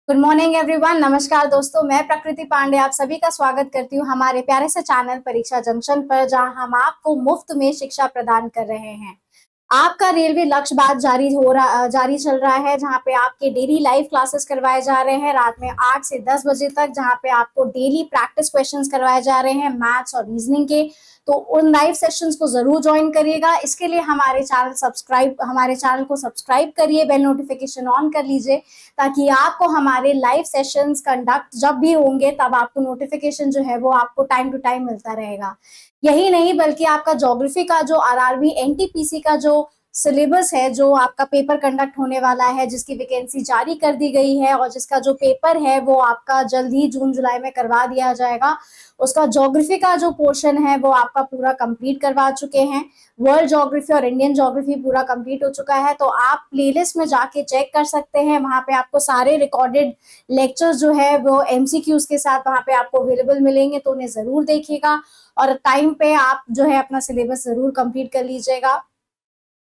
Good morning everyone. नमस्कार दोस्तों, मैं प्रकृति पांडे आप सभी का स्वागत करती हूँ हमारे प्यारे से चैनल परीक्षा जंक्शन पर, जहां हम आपको मुफ्त में शिक्षा प्रदान कर रहे हैं। आपका रेलवे लक्ष्य बात जारी चल रहा है, जहां पे आपके डेली लाइव क्लासेस करवाए जा रहे हैं रात में 8 से 10 बजे तक, जहां पे आपको डेली प्रैक्टिस क्वेश्चंस करवाए जा रहे हैं मैथ्स और रीजनिंग के। तो उन लाइव सेशंस को जरूर ज्वाइन करिएगा। इसके लिए हमारे चैनल को सब्सक्राइब करिए, बेल नोटिफिकेशन ऑन कर लीजिए, ताकि आपको हमारे लाइव सेशंस कंडक्ट जब भी होंगे तब आपको नोटिफिकेशन जो है वो आपको टाइम टू टाइम मिलता रहेगा। यही नहीं बल्कि आपका ज्योग्राफी का जो आरआरबी एनटीपीसी का जो सिलेबस है, जो आपका पेपर कंडक्ट होने वाला है, जिसकी वैकेंसी जारी कर दी गई है और जिसका जो पेपर है वो आपका जल्द ही जून जुलाई में करवा दिया जाएगा, उसका ज्योग्राफी का जो पोर्शन है वो आपका पूरा कंप्लीट करवा चुके हैं। वर्ल्ड ज्योग्राफी और इंडियन ज्योग्राफी पूरा कंप्लीट हो चुका है। तो आप प्लेलिस्ट में जाके चेक कर सकते हैं, वहां पे आपको सारे रिकॉर्डेड लेक्चर्स जो है वो एमसीक्यूज के साथ वहां पे आपको अवेलेबल मिलेंगे, तो उन्हें जरूर देखिएगा और टाइम पे आप जो है अपना सिलेबस जरूर कंप्लीट कर लीजिएगा।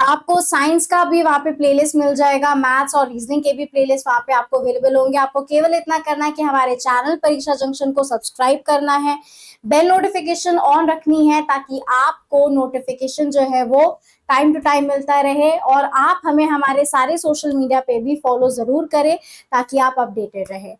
आपको साइंस का भी वहां पे प्लेलिस्ट मिल जाएगा, मैथ्स और रीजनिंग के भी प्लेलिस्ट वहां पे आपको अवेलेबल होंगे। आपको केवल इतना करना है कि हमारे चैनल परीक्षा जंक्शन को सब्सक्राइब करना है, बेल नोटिफिकेशन ऑन रखनी है, ताकि आपको नोटिफिकेशन जो है वो टाइम टू टाइम मिलता रहे। और आप हमें हमारे सारे सोशल मीडिया पे भी फॉलो जरूर करें, ताकि आप अपडेटेड रहे।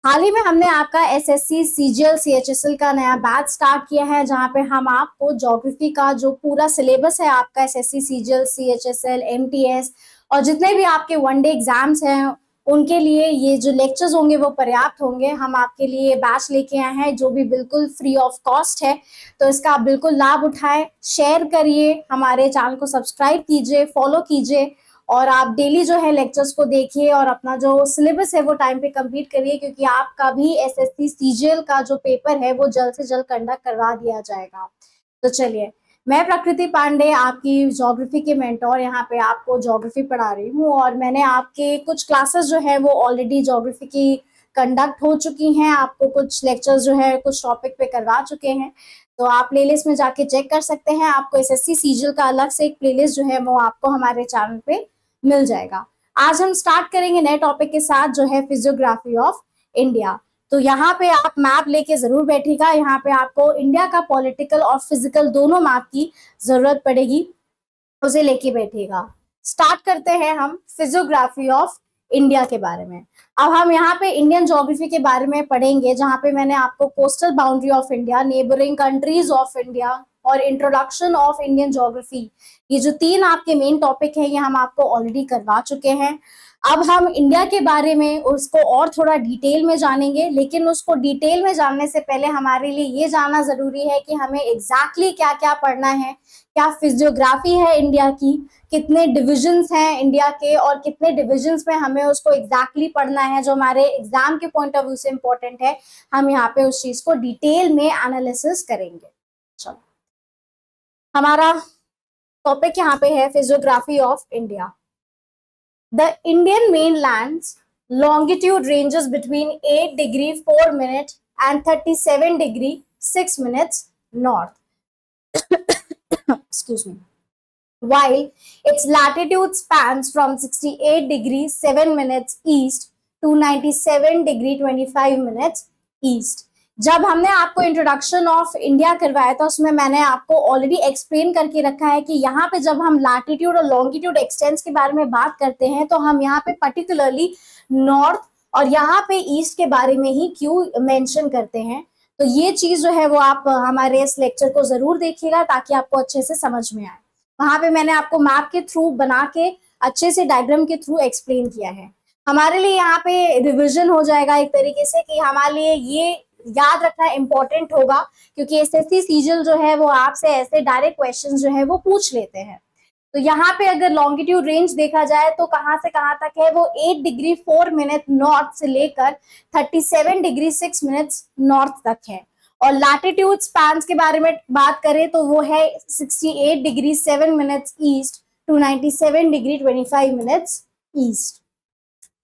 हाल ही में हमने आपका एसएससी सीजीएल सीएचएसएल का नया बैच स्टार्ट किया है, जहां पे हम आपको ज्योग्राफी का जो पूरा सिलेबस है आपका एसएससी सीजीएल सीएचएसएल एमटीएस और जितने भी आपके वनडे एग्जाम्स हैं उनके लिए ये जो लेक्चर्स होंगे वो पर्याप्त होंगे। हम आपके लिए बैच लेके आए हैं जो भी बिल्कुल फ्री ऑफ कॉस्ट है, तो इसका आप बिल्कुल लाभ उठाएं। शेयर करिए, हमारे चैनल को सब्सक्राइब कीजिए, फॉलो कीजिए और आप डेली जो है लेक्चर्स को देखिए और अपना जो सिलेबस है वो टाइम पे कंप्लीट करिए, क्योंकि आपका भी एसएससी सीजीएल का जो पेपर है वो जल्द से जल्द कंडक्ट करवा दिया जाएगा। तो चलिए, मैं प्रकृति पांडे आपकी ज्योग्राफी के मेंटोर यहाँ पे आपको ज्योग्राफी पढ़ा रही हूँ और मैंने आपके कुछ क्लासेस जो है वो ऑलरेडी ज्योग्राफी की कंडक्ट हो चुकी हैं। आपको कुछ लेक्चर्स जो है कुछ टॉपिक पे करवा चुके हैं, तो आप प्लेलिस्ट में जाके चेक कर सकते हैं। आपको एसएससी सीजीएल का अलग से एक प्लेलिस्ट जो है वो आपको हमारे चैनल पे मिल जाएगा। आज हम स्टार्ट करेंगे नए टॉपिक के साथ, जो है फिजियोग्राफी ऑफ इंडिया। तो यहाँ पे आप मैप लेके जरूर बैठिएगा। यहाँ पे आपको इंडिया का पॉलिटिकल और फिजिकल दोनों मैप की जरूरत पड़ेगी, उसे लेके बैठिएगा। स्टार्ट करते हैं हम फिजियोग्राफी ऑफ इंडिया के बारे में। अब हम यहाँ पे इंडियन ज्योग्राफी के बारे में पढ़ेंगे, जहाँ पे मैंने आपको coastal boundary of India, neighbouring countries of India और इंट्रोडक्शन ऑफ इंडियन ज्योग्राफी, ये जो 3 आपके मेन टॉपिक है ये हम आपको ऑलरेडी करवा चुके हैं। अब हम इंडिया के बारे में उसको और थोड़ा डिटेल में जानेंगे, लेकिन उसको डिटेल में जानने से पहले हमारे लिए ये जानना जरूरी है कि हमें एग्जैक्टली क्या क्या पढ़ना है, क्या फिजियोग्राफी है इंडिया की, कितने डिविजन्स हैं इंडिया के और कितने डिविजन्स में हमें उसको एग्जैक्टली पढ़ना है, जो हमारे एग्जाम के पॉइंट ऑफ व्यू से इंपॉर्टेंट है। हम यहाँ पे उस चीज को डिटेल में एनालिसिस करेंगे। चलो, हमारा टॉपिक यहाँ पे है physiography of India. The Indian mainland's longitude ranges between 8 degree 4 minutes and 37 degree 6 minutes north. Excuse me. While its latitude spans from 68 degree 7 minutes east to 97 degree 25 minutes east. जब हमने आपको introduction of India करवाया था उसमें मैंने आपको already explain करके रखा है कि यहाँ पे जब हम लैटिट्यूड और लॉन्गिट्यूड एक्सटेंस के बारे में बात करते हैं तो हम यहाँ पे पर्टिकुलरली नॉर्थ और यहाँ पे ईस्ट के बारे में ही क्यों मेंशन करते हैं। तो ये चीज जो है वो आप हमारे इस लेक्चर को जरूर देखिएगा ताकि आपको अच्छे से समझ में आए। वहां पे मैंने आपको मैप के थ्रू बना के अच्छे से डायग्राम के थ्रू एक्सप्लेन किया है। हमारे लिए यहाँ पे रिविजन हो जाएगा एक तरीके से कि हमारे लिए ये याद रखना इम्पोर्टेंट होगा, क्योंकि एसएससी सीजीएल जो है वो आपसे ऐसे डायरेक्ट क्वेश्चंस जो है वो पूछ लेते हैं। तो यहाँ पे अगर लॉन्गिट्यूड रेंज देखा जाए तो कहाँ से कहाँ तक है, वो 8 डिग्री 4 मिनट नॉर्थ से लेकर 37 डिग्री 6 मिनट्स नॉर्थ तक है। और लैटिट्यूड स्पैन्स के बारे में बात करें तो वो है 68 degree 7 minutes east to 97 degree 25 minutes east.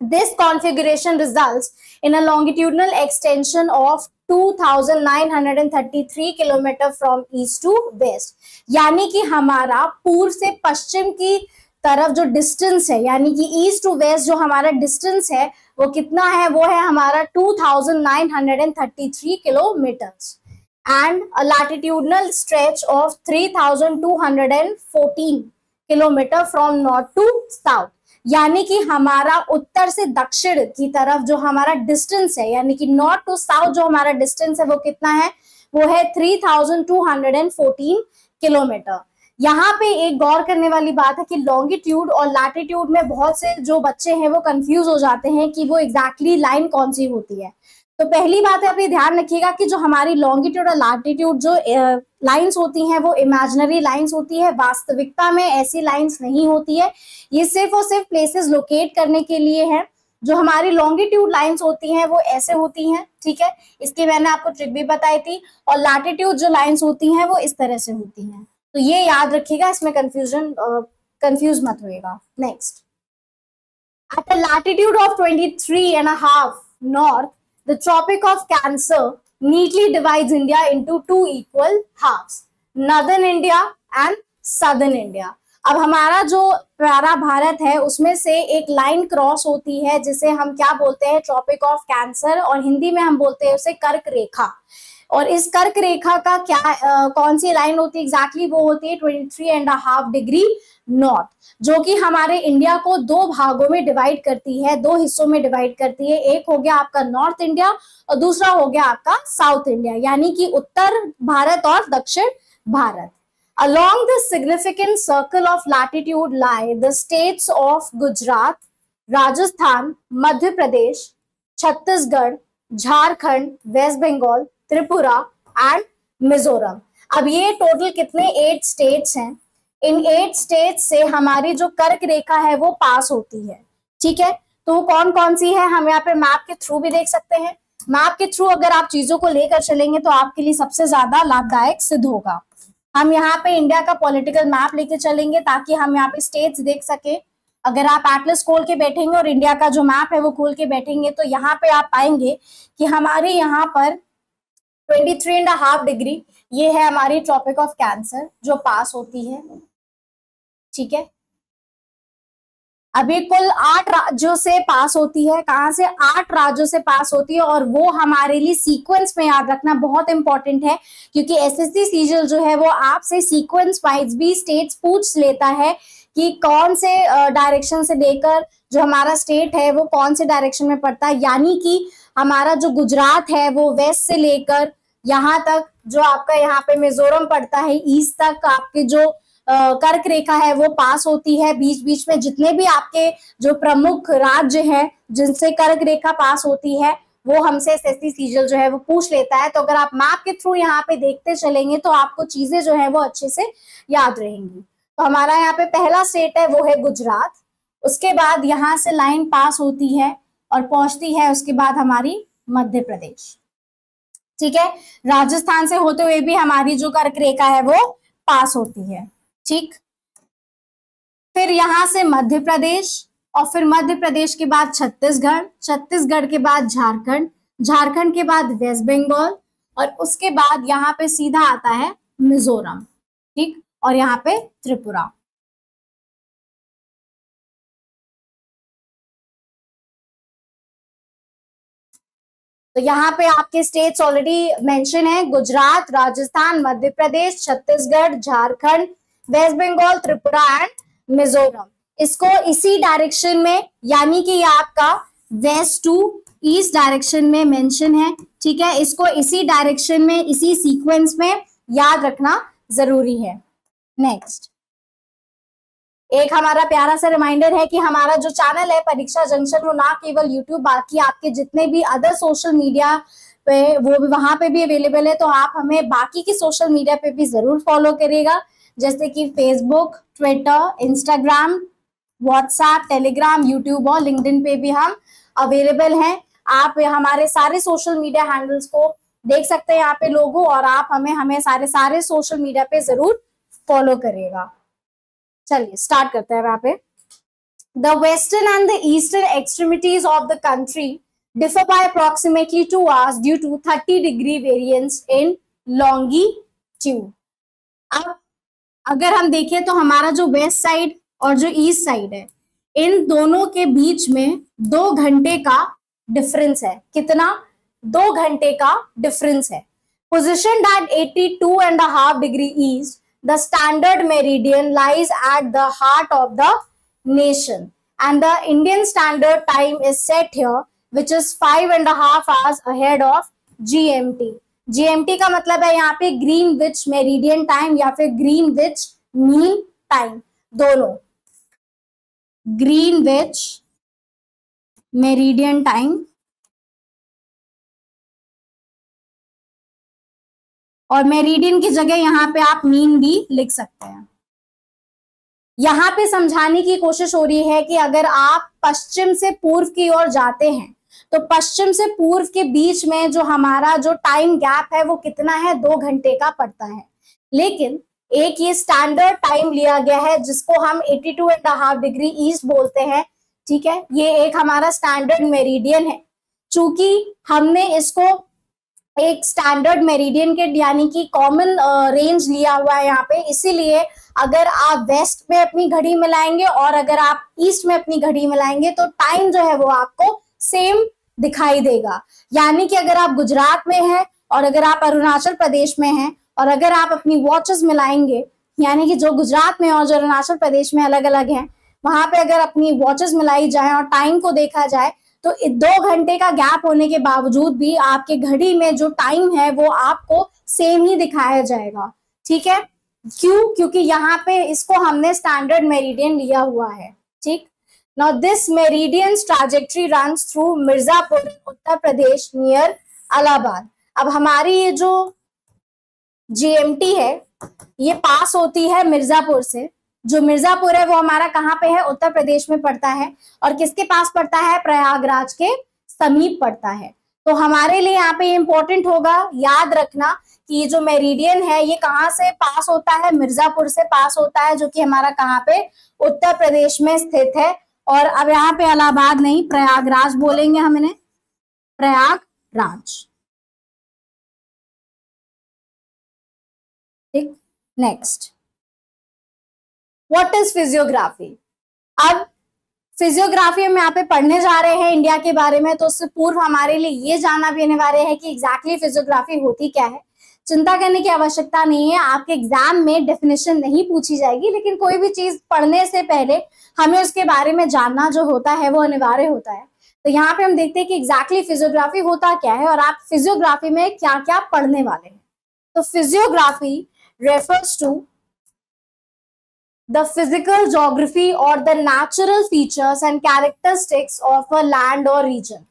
This configuration results in a longitudinal extension of 2933 kilometre from east to west। यानी कि हमारा पूर्व से पश्चिम की तरफ जो डिस्टेंस है, यानी कि ईस्ट टू वेस्ट जो हमारा डिस्टेंस है वो कितना है, वो है हमारा 2933 kilometres and latitudinal stretch of 3214 kilometre from north to south. यानी कि हमारा उत्तर से दक्षिण की तरफ जो हमारा डिस्टेंस है, यानी कि नॉर्थ टू साउथ जो हमारा डिस्टेंस है वो कितना है, वो है 3214 किलोमीटर। यहाँ पे एक गौर करने वाली बात है कि लॉन्गिट्यूड और लैटिट्यूड में बहुत से जो बच्चे हैं वो कंफ्यूज हो जाते हैं कि वो एग्जैक्टली लाइन कौन सी होती है। तो पहली बात है, आप ये ध्यान रखिएगा कि जो हमारी लॉन्गिट्यूड और लैटिट्यूड जो लाइंस होती हैं वो इमेजिनरी लाइंस होती है, वास्तविकता में ऐसी लाइंस नहीं होती है। ये सिर्फ और सिर्फ प्लेसेस लोकेट करने के लिए है। जो हमारी लॉन्गिट्यूड लाइंस होती हैं वो ऐसे होती हैं, ठीक है, इसकी मैंने आपको ट्रिक भी बताई थी। और लैटिट्यूड जो लाइंस होती हैं वो इस तरह से होती हैं। तो ये याद रखिएगा, इसमें कंफ्यूज मत होइएगा। Next, at a latitude of 23.5 north, the Tropic of Cancer neatly divides India into two equal halves, Northern India and Southern India। अब हमारा जो प्यारा भारत है उसमें से एक लाइन क्रॉस होती है जिसे हम क्या बोलते हैं, ट्रॉपिक ऑफ कैंसर, और हिंदी में हम बोलते हैं उसे कर्क रेखा। और इस कर्क रेखा का क्या कौन सी लाइन होती है एग्जैक्टली, वो होती है 23.5 डिग्री नॉर्थ, जो कि हमारे इंडिया को दो भागों में डिवाइड करती है, दो हिस्सों में डिवाइड करती है। एक हो गया आपका नॉर्थ इंडिया और दूसरा हो गया आपका साउथ इंडिया, यानी कि उत्तर भारत और दक्षिण Bharat. Along the significant circle of latitude lie the states of Gujarat, Rajasthan, Madhya Pradesh, Chhattisgarh, Jharkhand, West Bengal, Tripura and Mizoram. अब ये टोटल कितने 8 स्टेट्स हैं। इन 8 स्टेट्स से हमारी जो कर्क रेखा है वो पास होती है, ठीक है। तो कौन कौन सी है हम यहाँ पे मैप के थ्रू भी देख सकते हैं। मैप के थ्रू अगर आप चीजों को लेकर चलेंगे तो आपके लिए सबसे ज्यादा लाभदायक सिद्ध होगा। हम यहाँ पे इंडिया का पॉलिटिकल मैप लेके चलेंगे ताकि हम यहाँ पे स्टेट्स देख सके। अगर आप एटलस खोल के बैठेंगे और इंडिया का जो मैप है वो खोल के बैठेंगे तो यहाँ पे आप पाएंगे कि हमारे यहाँ पर 23.5 डिग्री ये है हमारी ट्रॉपिक ऑफ कैंसर जो पास होती है, ठीक है। अभी कुल 8 राज्यों से पास होती है। कहां से? 8 राज्यों से पास होती है। और वो हमारे लिए सीक्वेंस में याद रखना बहुत इंपॉर्टेंट है, क्योंकि एसएससी सीजीएल जो है वो आपसे सीक्वेंस वाइज भी स्टेट्स पूछ लेता है कि कौन से डायरेक्शन से लेकर जो हमारा स्टेट है वो कौन से डायरेक्शन में पड़ता है। यानी कि हमारा जो गुजरात है वो वेस्ट से लेकर यहाँ तक, जो आपका यहाँ पे मिजोरम पड़ता है ईस्ट तक, आपके जो कर्क रेखा है वो पास होती है। बीच बीच में जितने भी आपके जो प्रमुख राज्य हैं जिनसे कर्क रेखा पास होती है वो हमसे एसएससी सीजीएल जो है वो पूछ लेता है। तो अगर आप मैप के थ्रू यहाँ पे देखते चलेंगे तो आपको चीजें जो है वो अच्छे से याद रहेंगी। तो हमारा यहाँ पे पहला स्टेट है वो है गुजरात। उसके बाद यहाँ से लाइन पास होती है और पहुंचती है उसके बाद हमारी मध्य प्रदेश, ठीक है। राजस्थान से होते हुए भी हमारी जो कर्क रेखा है वो पास होती है, ठीक। फिर यहां से मध्य प्रदेश और फिर मध्य प्रदेश के बाद छत्तीसगढ़, छत्तीसगढ़ के बाद झारखंड, झारखंड के बाद वेस्ट बंगाल और उसके बाद यहाँ पे सीधा आता है मिजोरम, ठीक, और यहाँ पे त्रिपुरा। तो यहाँ पे आपके स्टेट्स ऑलरेडी मेंशन है, गुजरात, राजस्थान, मध्य प्रदेश, छत्तीसगढ़, झारखंड, वेस्ट बंगाल, त्रिपुरा एंड मिजोरम। इसको इसी डायरेक्शन में, यानी कि ये आपका वेस्ट टू ईस्ट डायरेक्शन में मेंशन है, ठीक है। इसको इसी डायरेक्शन में, इसी सीक्वेंस में याद रखना जरूरी है। नेक्स्ट, एक हमारा प्यारा सा रिमाइंडर है कि हमारा जो चैनल है परीक्षा जंक्शन वो ना केवल यूट्यूब, बाकी आपके जितने भी अदर सोशल मीडिया पे वो भी वहां पे भी अवेलेबल है। तो आप हमें बाकी की सोशल मीडिया पे भी जरूर फॉलो करिएगा, जैसे कि Facebook, Twitter, Instagram, WhatsApp, Telegram, YouTube और लिंक्डइन पे भी हम अवेलेबल हैं। आप हमारे सारे सोशल मीडिया हैंडल्स को देख सकते हैं यहाँ पे लोगो, और आप हमें सारे सोशल मीडिया पे जरूर फॉलो करिएगा। चलिए स्टार्ट करते हैं यहाँ पे। The western and the eastern extremities of the country differ by approximately 2 hours due to 30 degree variance in longitude। अब अगर हम देखें तो हमारा जो वेस्ट साइड और जो ईस्ट साइड है, इन दोनों के बीच में 2 घंटे का डिफरेंस है। कितना? 2 घंटे का डिफरेंस है। Positioned at 82.5 degree east, the standard meridian lies at the heart of the nation, and the Indian standard time is set here, which is 5.5 hours ahead of GMT. GMT का मतलब है यहाँ पे ग्रीनविच मेरिडियन टाइम या फिर Greenwich mean time, दोनों। Greenwich meridian time और meridian की जगह यहाँ पे आप मीन भी लिख सकते हैं। यहाँ पे समझाने की कोशिश हो रही है कि अगर आप पश्चिम से पूर्व की ओर जाते हैं तो पश्चिम से पूर्व के बीच में जो हमारा जो टाइम गैप है वो कितना है? 2 घंटे का पड़ता है। लेकिन एक ये स्टैंडर्ड टाइम लिया गया है जिसको हम 82.5 डिग्री ईस्ट बोलते हैं, ठीक है। ये एक हमारा स्टैंडर्ड मेरिडियन है। चूंकि हमने इसको एक स्टैंडर्ड मेरिडियन के यानी कि कॉमन रेंज लिया हुआ है यहाँ पे, इसीलिए अगर आप वेस्ट में अपनी घड़ी मिलाएंगे और अगर आप ईस्ट में अपनी घड़ी मिलाएंगे तो टाइम जो है वो आपको सेम दिखाई देगा। यानी कि अगर आप गुजरात में हैं और अगर आप अरुणाचल प्रदेश में हैं और अगर आप अपनी वॉचेस मिलाएंगे, यानी कि जो गुजरात में और जो अरुणाचल प्रदेश में अलग अलग हैं, वहां पे अगर अपनी वॉचेस मिलाई जाए और टाइम को देखा जाए तो 2 घंटे का गैप होने के बावजूद भी आपके घड़ी में जो टाइम है वो आपको सेम ही दिखाया जाएगा, ठीक है। क्यों? क्योंकि यहाँ पे इसको हमने स्टैंडर्ड मेरिडियन लिया हुआ है, ठीक। Now this meridians trajectory runs through Mirzapur, Uttar Pradesh, near Allahabad. अब हमारी ये जो जीएमटी है ये पास होती है मिर्जापुर से। जो मिर्जापुर है वो हमारा कहाँ पे है? उत्तर प्रदेश में पड़ता है। और किसके पास पड़ता है? प्रयागराज के समीप पड़ता है। तो हमारे लिए यहाँ पे इंपॉर्टेंट होगा याद रखना कि ये जो मेरिडियन है ये कहाँ से पास होता है? मिर्जापुर से पास होता है, जो कि हमारा कहाँ पे? उत्तर प्रदेश में स्थित है। और अब यहाँ पे इलाहाबाद नहीं, प्रयागराज बोलेंगे हम इन्हें, प्रयागराज, ठीक। Next, what is physiography? अब फिजियोग्राफी हम यहाँ पे पढ़ने जा रहे हैं इंडिया के बारे में, तो उससे पूर्व हमारे लिए ये जानना भी अनिवार्य है कि एग्जैक्टली फिजियोग्राफी होती क्या है। चिंता करने की आवश्यकता नहीं है, आपके एग्जाम में डेफिनेशन नहीं पूछी जाएगी, लेकिन कोई भी चीज पढ़ने से पहले हमें उसके बारे में जानना जो होता है वो अनिवार्य होता है। तो यहाँ पे हम देखते हैं कि एग्जैक्टली फिजियोग्राफी होता क्या है और आप फिजियोग्राफी में क्या क्या पढ़ने वाले हैं। तो physiography refers to the physical geography or the natural features and characteristics of a land or region।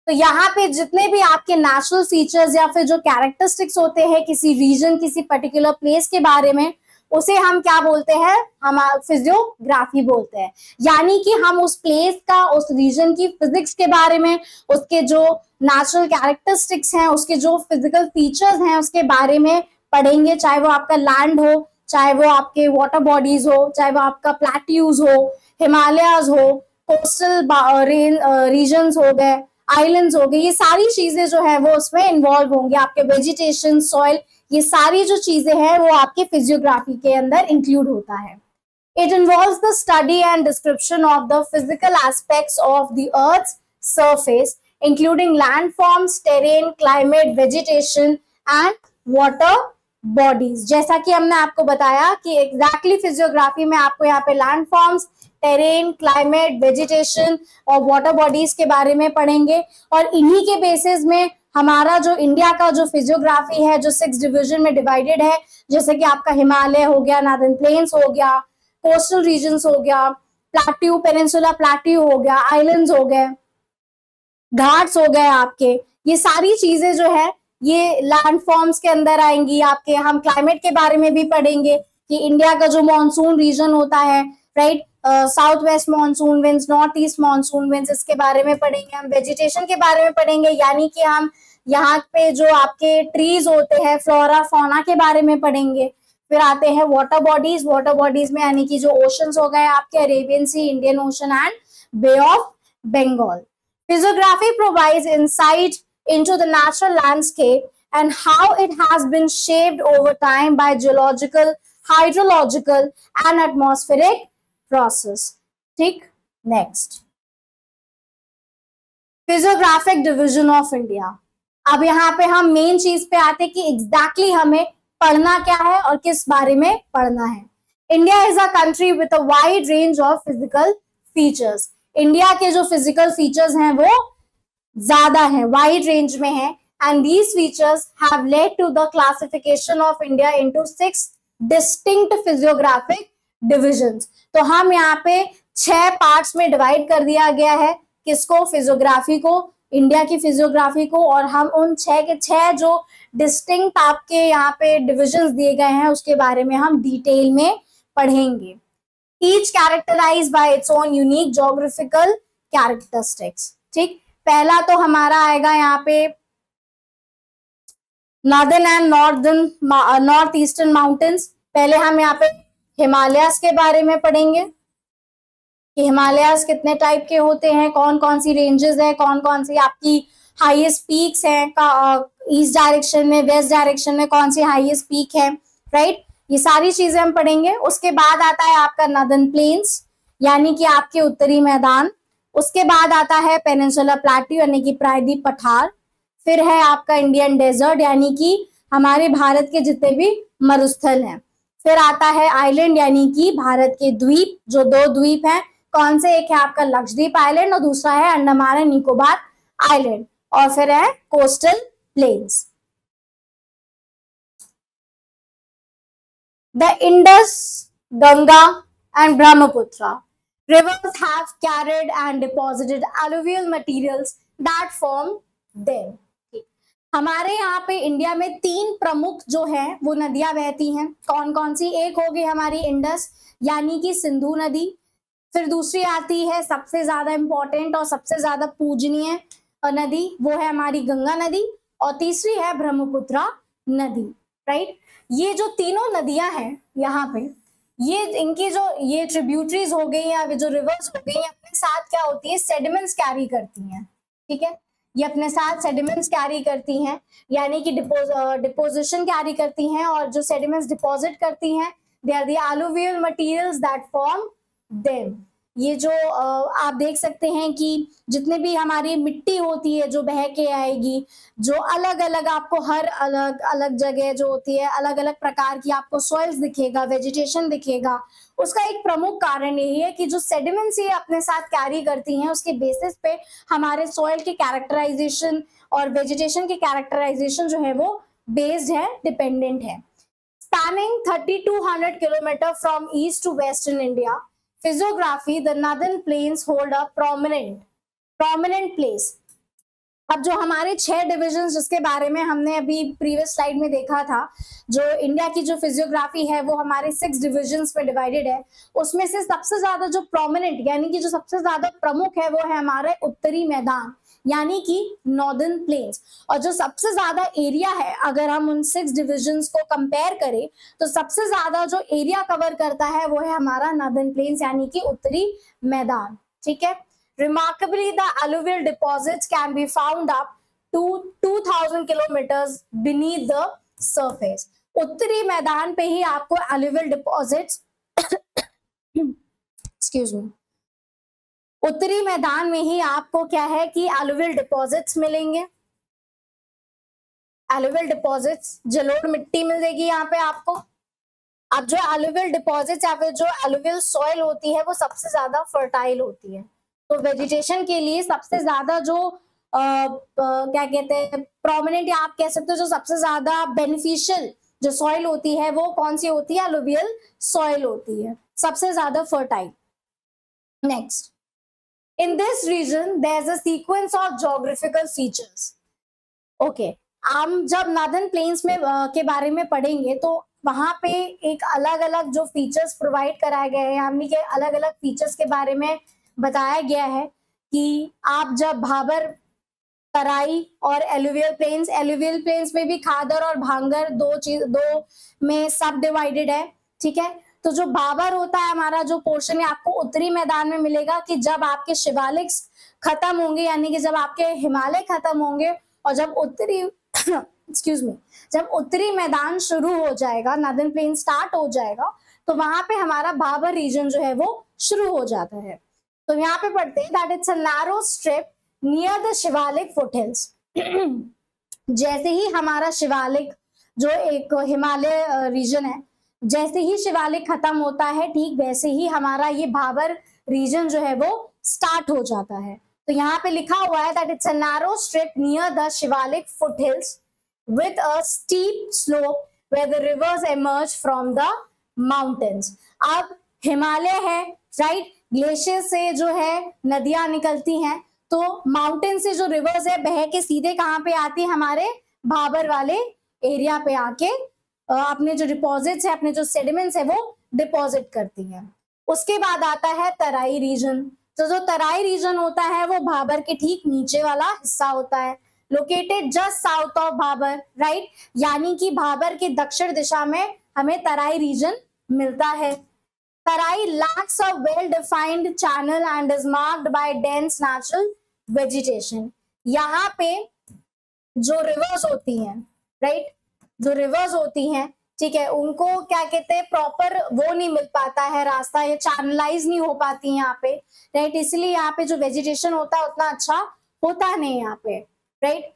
तो यहाँ पे जितने भी आपके नेचुरल फीचर्स या फिर जो कैरेक्टरिस्टिक्स होते हैं किसी रीजन, किसी पर्टिकुलर प्लेस के बारे में, उसे हम क्या बोलते हैं? हम फिजियोग्राफी बोलते हैं। यानी कि हम उस प्लेस का, उस रीजन की फिजिक्स के बारे में, उसके जो नेचुरल कैरेक्टरिस्टिक्स हैं, उसके जो फिजिकल फीचर्स हैं उसके बारे में पढ़ेंगे। चाहे वो आपका लैंड हो, चाहे वो आपके वाटर बॉडीज हो, चाहे वो आपका प्लेट्यूज हो, हिमालयाज हो, कोस्टल रीजन्स हो गए, आइलैंड्स हो गए, ये सारी चीजें जो है वो उसमें इन्वॉल्व होंगी। आपके वेजिटेशन, सॉइल, ये सारी जो चीजें हैं वो आपके फिजियोग्राफी के अंदर इंक्लूड होता है। It involves the study and description of the physical aspects of the Earth's surface, including landforms, terrain, climate, vegetation and water bodies। जैसा कि हमने आपको बताया कि एग्जैक्टली फिजियोग्राफी में आपको यहाँ पे लैंडफॉर्म्स, टेरेन, क्लाइमेट, वेजिटेशन और वाटर बॉडीज के बारे में पढ़ेंगे। और इन्हीं के बेसिस में हमारा जो इंडिया का जो फिजियोग्राफी है जो 6 डिवीजन में डिवाइडेड है, जैसे कि आपका हिमालय हो गया, नॉर्दर्न प्लेन्स हो गया, कोस्टल रीजन्स हो गया, प्लेट्यू, पेनिनसुला प्लेट्यू हो गया, आइलैंड्स हो गए, घाट्स हो गए आपके, ये सारी चीजें जो है ये लैंडफॉर्म्स के अंदर आएंगी आपके। हम क्लाइमेट के बारे में भी पढ़ेंगे कि इंडिया का जो मॉनसून रीजन होता है, right, south west monsoon winds, north east monsoon winds, इसके बारे में पढ़ेंगे। हम वेजिटेशन के बारे में पढ़ेंगे, यानी कि हम यहाँ पे जो आपके ट्रीज होते हैं, फ्लोरा फौना के बारे में पढ़ेंगे। फिर आते हैं वाटर बॉडीज। वाटर बॉडीज में यानी कि जो ओशंस हो गए आपके, Arabian Sea, Indian Ocean and Bay of Bengal. Physiography provides insight into the natural landscape and how it has been shaped over time by geological, hydrological and atmospheric process, ठीक। Next, physiographic division of India. अब यहाँ पे हम main चीज पे आते कि exactly हमें पढ़ना क्या है और किस बारे में पढ़ना है। India is a country with a wide range of physical features. India के जो फिजिकल फीचर्स हैं वो ज्यादा है, वाइड रेंज में है, and these features have led to the classification of India into 6 distinct physiographic divisions. तो हम यहाँ पे 6 पार्ट्स में डिवाइड कर दिया गया है, किसको, फिजियोग्राफी को, इंडिया की फिजियोग्राफी को, और हम उन 6 के 6 जो डिस्टिंक्ट आपके यहाँ पे डिविजन्स दिए गए हैं उसके बारे में हम डिटेल में पढ़ेंगे। Each characterise by its own unique geographical characteristics. ठीक, पहला तो हमारा आएगा यहाँ पे northern and north eastern mountains. पहले हम यहाँ पे हिमालयास के बारे में पढ़ेंगे कि हिमालयास कितने टाइप के होते हैं, कौन कौन सी रेंजेस है, कौन कौन सी आपकी हाईएस्ट पीक्स हैं, ईस्ट डायरेक्शन में, वेस्ट डायरेक्शन में कौन सी हाईएस्ट पीक है, राइट। ये सारी चीजें हम पढ़ेंगे। उसके बाद आता है आपका नॉर्दर्न प्लेन्स यानी कि आपके उत्तरी मैदान। उसके बाद आता है पेनिनसुलर प्लेट्यू यानी कि प्रायद्वीप पठार। फिर है आपका इंडियन डेजर्ट यानी कि हमारे भारत के जितने भी मरुस्थल हैं। फिर आता है आइलैंड यानी कि भारत के द्वीप, जो 2 द्वीप हैं, कौन से, एक है आपका लक्षद्वीप आइलैंड और दूसरा है अंडमान एंड निकोबार आइलैंड। और फिर है coastal plains. The Indus, Ganga and Brahmaputra rivers have carried and deposited alluvial materials that form them। हमारे यहाँ पे इंडिया में 3 प्रमुख जो है वो नदियां बहती हैं। कौन कौन सी, एक होगी हमारी इंडस यानी कि सिंधु नदी। फिर दूसरी आती है सबसे ज्यादा इंपॉर्टेंट और सबसे ज्यादा पूजनीय नदी, वो है हमारी गंगा नदी। और तीसरी है ब्रह्मपुत्र नदी, राइट। ये जो तीनों नदियां हैं यहाँ पे, ये इनकी जो ये ट्रिब्यूटरीज हो गई या जो रिवर्स हो गई, अपने साथ क्या होती है, सेडिमेंट्स कैरी करती हैं। ठीक है, ये अपने साथ सेडिमेंट्स कैरी करती हैं यानी कि डिपोजिशन कैरी करती हैं, और जो सेडिमेंट्स डिपॉजिट करती हैं they are the alluvial materials that form them। ये जो आप देख सकते हैं कि जितने भी हमारी मिट्टी होती है जो बह के आएगी, जो अलग अलग आपको हर अलग अलग जगह जो होती है अलग अलग प्रकार की आपको सॉइल्स दिखेगा, वेजिटेशन दिखेगा, उसका एक प्रमुख कारण यही है कि जो सेडिमेंट्स ये अपने साथ कैरी करती हैं उसके बेसिस पे हमारे सॉइल के कैरेक्टराइजेशन और वेजिटेशन के कैरेक्टराइजेशन जो है वो बेस्ड है, डिपेंडेंट है। Spanning 3200 kilometre from east to west in India, physiography, the northern plains hold a prominent place। अब जो हमारे 6 डिविजन्स जिसके बारे में हमने अभी प्रीवियस स्लाइड में देखा था, जो इंडिया की जो फिजियोग्राफी है वो हमारे 6 डिविजन्स में डिवाइडेड है। उसमें से सबसे ज्यादा जो प्रोमिनेंट यानी कि जो सबसे ज्यादा प्रमुख है वो है हमारे उत्तरी मैदान यानी कि नॉर्दर्न प्लेन्स। और जो सबसे ज्यादा एरिया है, अगर हम उन 6 डिविजन्स को कंपेयर करें तो सबसे ज्यादा जो एरिया कवर करता है वो है हमारा नॉर्दर्न प्लेन्स यानी कि उत्तरी मैदान। ठीक है, remarkably the alluvial deposits can be found up to 2000 kilometers beneath the surface। उत्तरी मैदान पे ही आपको alluvial deposits excuse me, उत्तरी मैदान में ही आपको क्या है कि alluvial deposits मिलेंगे। alluvial deposits, जलोढ़ मिट्टी मिलेगी यहाँ पे आपको। अब जो alluvial deposits या फिर जो alluvial soil होती है वो सबसे ज्यादा फर्टाइल होती है, तो वेजिटेशन के लिए सबसे ज्यादा जो क्या कहते हैं प्रोमिनेंट या आप कह सकते हो जो सबसे ज्यादा बेनिफिशियल जो सॉइल होती है वो कौन सी होती है, alluvial सॉइल होती है, सबसे ज्यादा fertile. Next, in this region there is a sequence of geographical features. Okay, हम जब नॉर्दर्न प्लेन्स में के बारे में पढ़ेंगे तो वहां पे एक अलग अलग जो फीचर्स प्रोवाइड कराए गए हैं, यानी कि अलग अलग फीचर्स के बारे में बताया गया है कि आप जब भाबर, तराई और एलुवियल प्लेन्स में भी खादर और भांगर दो में सब डिवाइडेड है। ठीक है, तो जो भाबर होता है हमारा जो पोर्शन है आपको उत्तरी मैदान में मिलेगा कि जब आपके शिवालिक्स खत्म होंगे यानी कि जब आपके हिमालय खत्म होंगे और जब उत्तरी एक्सक्यूज मी जब उत्तरी मैदान शुरू हो जाएगा, नॉर्दर्न प्लेन स्टार्ट हो जाएगा, तो वहां पे हमारा भाबर रीजन जो है वो शुरू हो जाता है। तो यहाँ पे पढ़ते हैं that it's a narrow strip near the Shivalik foothills. जैसे ही हमारा शिवालिक जो एक हिमालय रीजन है, जैसे ही शिवालिक खत्म होता है, ठीक वैसे ही हमारा ये भाबर रीजन जो है वो स्टार्ट हो जाता है। तो यहाँ पे लिखा हुआ है that it's a narrow strip near the Shivalik foothills with a steep slope where the rivers emerge from the mountains। अब हिमालय है, राइट, ग्लेशियर से जो है नदियां निकलती हैं, तो माउंटेन से जो रिवर्स है बह के सीधे कहाँ पे आती है, हमारे भाबर वाले एरिया पे आके अपने जो डिपॉजिट्स है, अपने जो सेडिमेंट्स है वो डिपॉजिट करती हैं। उसके बाद आता है तराई रीजन। तो जो तराई रीजन होता है वो भाबर के ठीक नीचे वाला हिस्सा होता है, located just south of Bhabar, right, यानी कि भाबर के दक्षिण दिशा में हमें तराई रीजन मिलता है। तराई lacks a well-defined channel and is marked by dense natural vegetation। यहाँ पे जो रिवर्स होती हैं, राइट, जो रिवर्स होती हैं, ठीक है, उनको क्या कहते हैं, प्रॉपर वो नहीं मिल पाता है रास्ता, ये चैनलाइज नहीं हो पाती है यहाँ पे, राइट, इसलिए यहाँ पे जो वेजिटेशन होता है उतना अच्छा होता नहीं यहाँ पे, right.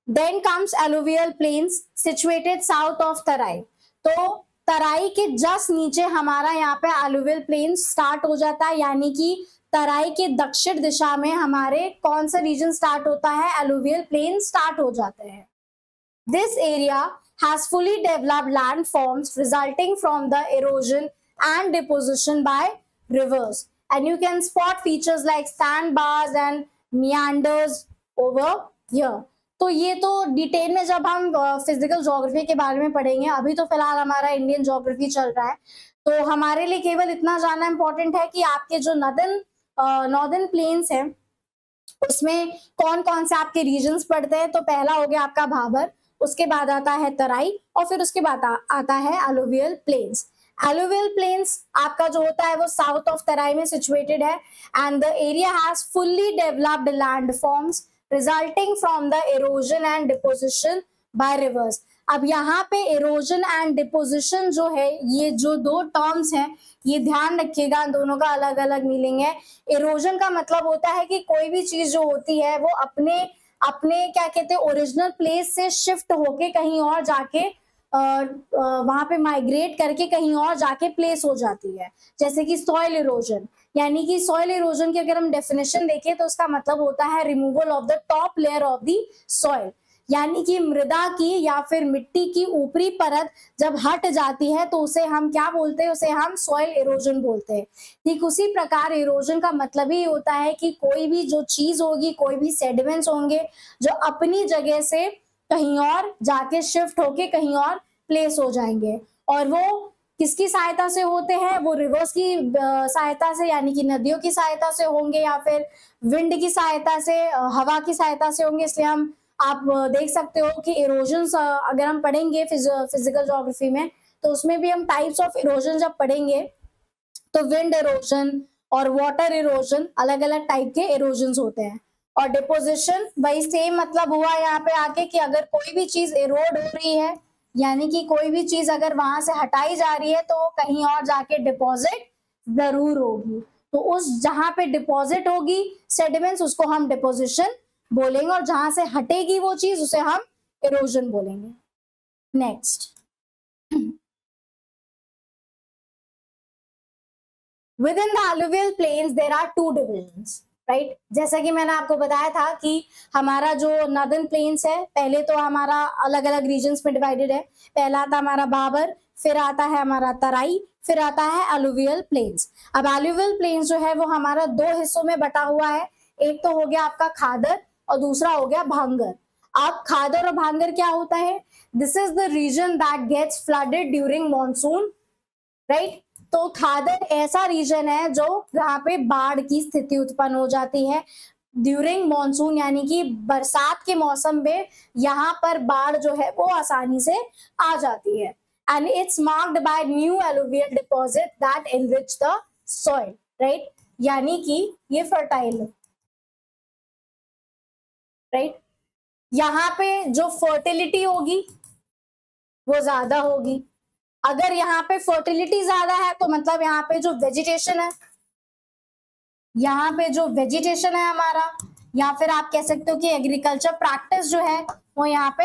Then comes alluvial plains situated south of Terai. तो तराई के जस्ट नीचे हमारा यहाँ पे एलुवियल प्लेन स्टार्ट हो जाता है, यानी कि तराई के दक्षिण दिशा में हमारे कौन सा रीजन स्टार्ट होता है, एलुवियल प्लेन स्टार्ट हो जाते हैं। This area has fully developed landforms resulting from the erosion and deposition by rivers, and you can spot features like sandbars and meanders over here। तो ये तो डिटेल में जब हम फिजिकल ज्योग्राफी के बारे में पढ़ेंगे, अभी तो फिलहाल हमारा इंडियन ज्योग्राफी चल रहा है, तो हमारे लिए केवल इतना जानना इंपॉर्टेंट है कि आपके जो नॉर्दर्न प्लेन्स हैं उसमें कौन कौन से आपके रीजन्स पड़ते हैं। तो पहला हो गया आपका भाबर, उसके बाद आता है तराई, और फिर उसके बाद आता है एलुवियल प्लेन्स। एलुवियल प्लेन्स आपका जो होता है वो साउथ ऑफ तराई में सिचुएटेड है, and the area has fully developed landforms resulting from the erosion and deposition by rivers. अब यहाँ पे इरोजन एंड डिपोजिशन जो है, ये जो दो टर्म्स हैं, ये ध्यान रखिएगा, दोनों का अलग अलग मीनिंग है। इरोजन का मतलब होता है कि कोई भी चीज जो होती है वो अपने क्या कहते हैं, ओरिजिनल प्लेस से शिफ्ट होके कहीं और जाके वहां पे माइग्रेट करके कहीं और जाके प्लेस हो जाती है, जैसे कि सॉइल इरोजन। यानी कि सॉइल इरोजन की अगर हम डेफिनेशन देखें तो उसका मतलब होता है removal of the top layer of the soil, यानी कि मृदा की या फिर मिट्टी की ऊपरी परत जब हट जाती है तो उसे हम क्या बोलते हैं, उसे हम सॉइल इरोजन बोलते हैं। ठीक उसी प्रकार इरोजन का मतलब ही होता है कि कोई भी जो चीज होगी, कोई भी सेडिमेंट्स होंगे जो अपनी जगह से कहीं और जाके शिफ्ट होके कहीं और प्लेस हो जाएंगे, और वो किसकी सहायता से होते हैं, वो रिवर्स की सहायता से, यानी कि नदियों की सहायता से होंगे, या फिर विंड की सहायता से, हवा की सहायता से होंगे। इसलिए हम आप देख सकते हो कि इरोजन अगर हम पढ़ेंगे फिजिकल ज्योग्राफी में, तो उसमें भी हम टाइप्स ऑफ इरोजन जब पढ़ेंगे तो विंड इरोजन और वाटर इरोजन, अलग अलग टाइप के इरोजन होते हैं। और डिपोजिशन वही सेम मतलब हुआ यहाँ पे आके कि अगर कोई भी चीज इरोड हो रही है, यानी कि कोई भी चीज अगर वहां से हटाई जा रही है तो कहीं और जाके डिपॉजिट जरूर होगी। तो उस जहां पे डिपॉजिट होगी सेडिमेंट्स, उसको हम डिपोजिशन बोलेंगे, और जहां से हटेगी वो चीज उसे हम इरोजन बोलेंगे। Next, within the alluvial plains there are two divisions, right. जैसा कि मैंने आपको बताया था कि हमारा जो नॉर्दर्न प्लेन्स है, पहले तो हमारा अलग अलग रीजन्स में डिवाइडेड है। पहला आता हमारा भाबर, फिर आता है हमारा तराई, फिर आता है एलुवियल प्लेन्स। अब एलुवियल प्लेन्स जो है वो हमारा दो हिस्सों में बटा हुआ है, एक तो हो गया आपका खादर और दूसरा हो गया भांगर। अब खादर और भांगर क्या होता है, this is the region that gets flooded during monsoon, right. तो खादर ऐसा रीजन है जो जहाँ पे बाढ़ की स्थिति उत्पन्न हो जाती है ड्यूरिंग मॉनसून, यानी कि बरसात के मौसम में यहाँ पर बाढ़ जो है वो आसानी से आ जाती है। And it's marked by new alluvial deposit that enrich the soil, right, यानी कि ये फर्टाइल, राइट। यहाँ पे जो फर्टिलिटी होगी वो ज्यादा होगी। अगर यहाँ पे फर्टिलिटी ज्यादा है तो मतलब यहाँ पे जो वेजिटेशन है यहाँ पे जो वेजिटेशन है हमारा, या फिर आप कह सकते हो कि एग्रीकल्चर प्रैक्टिस जो है वो यहाँ पे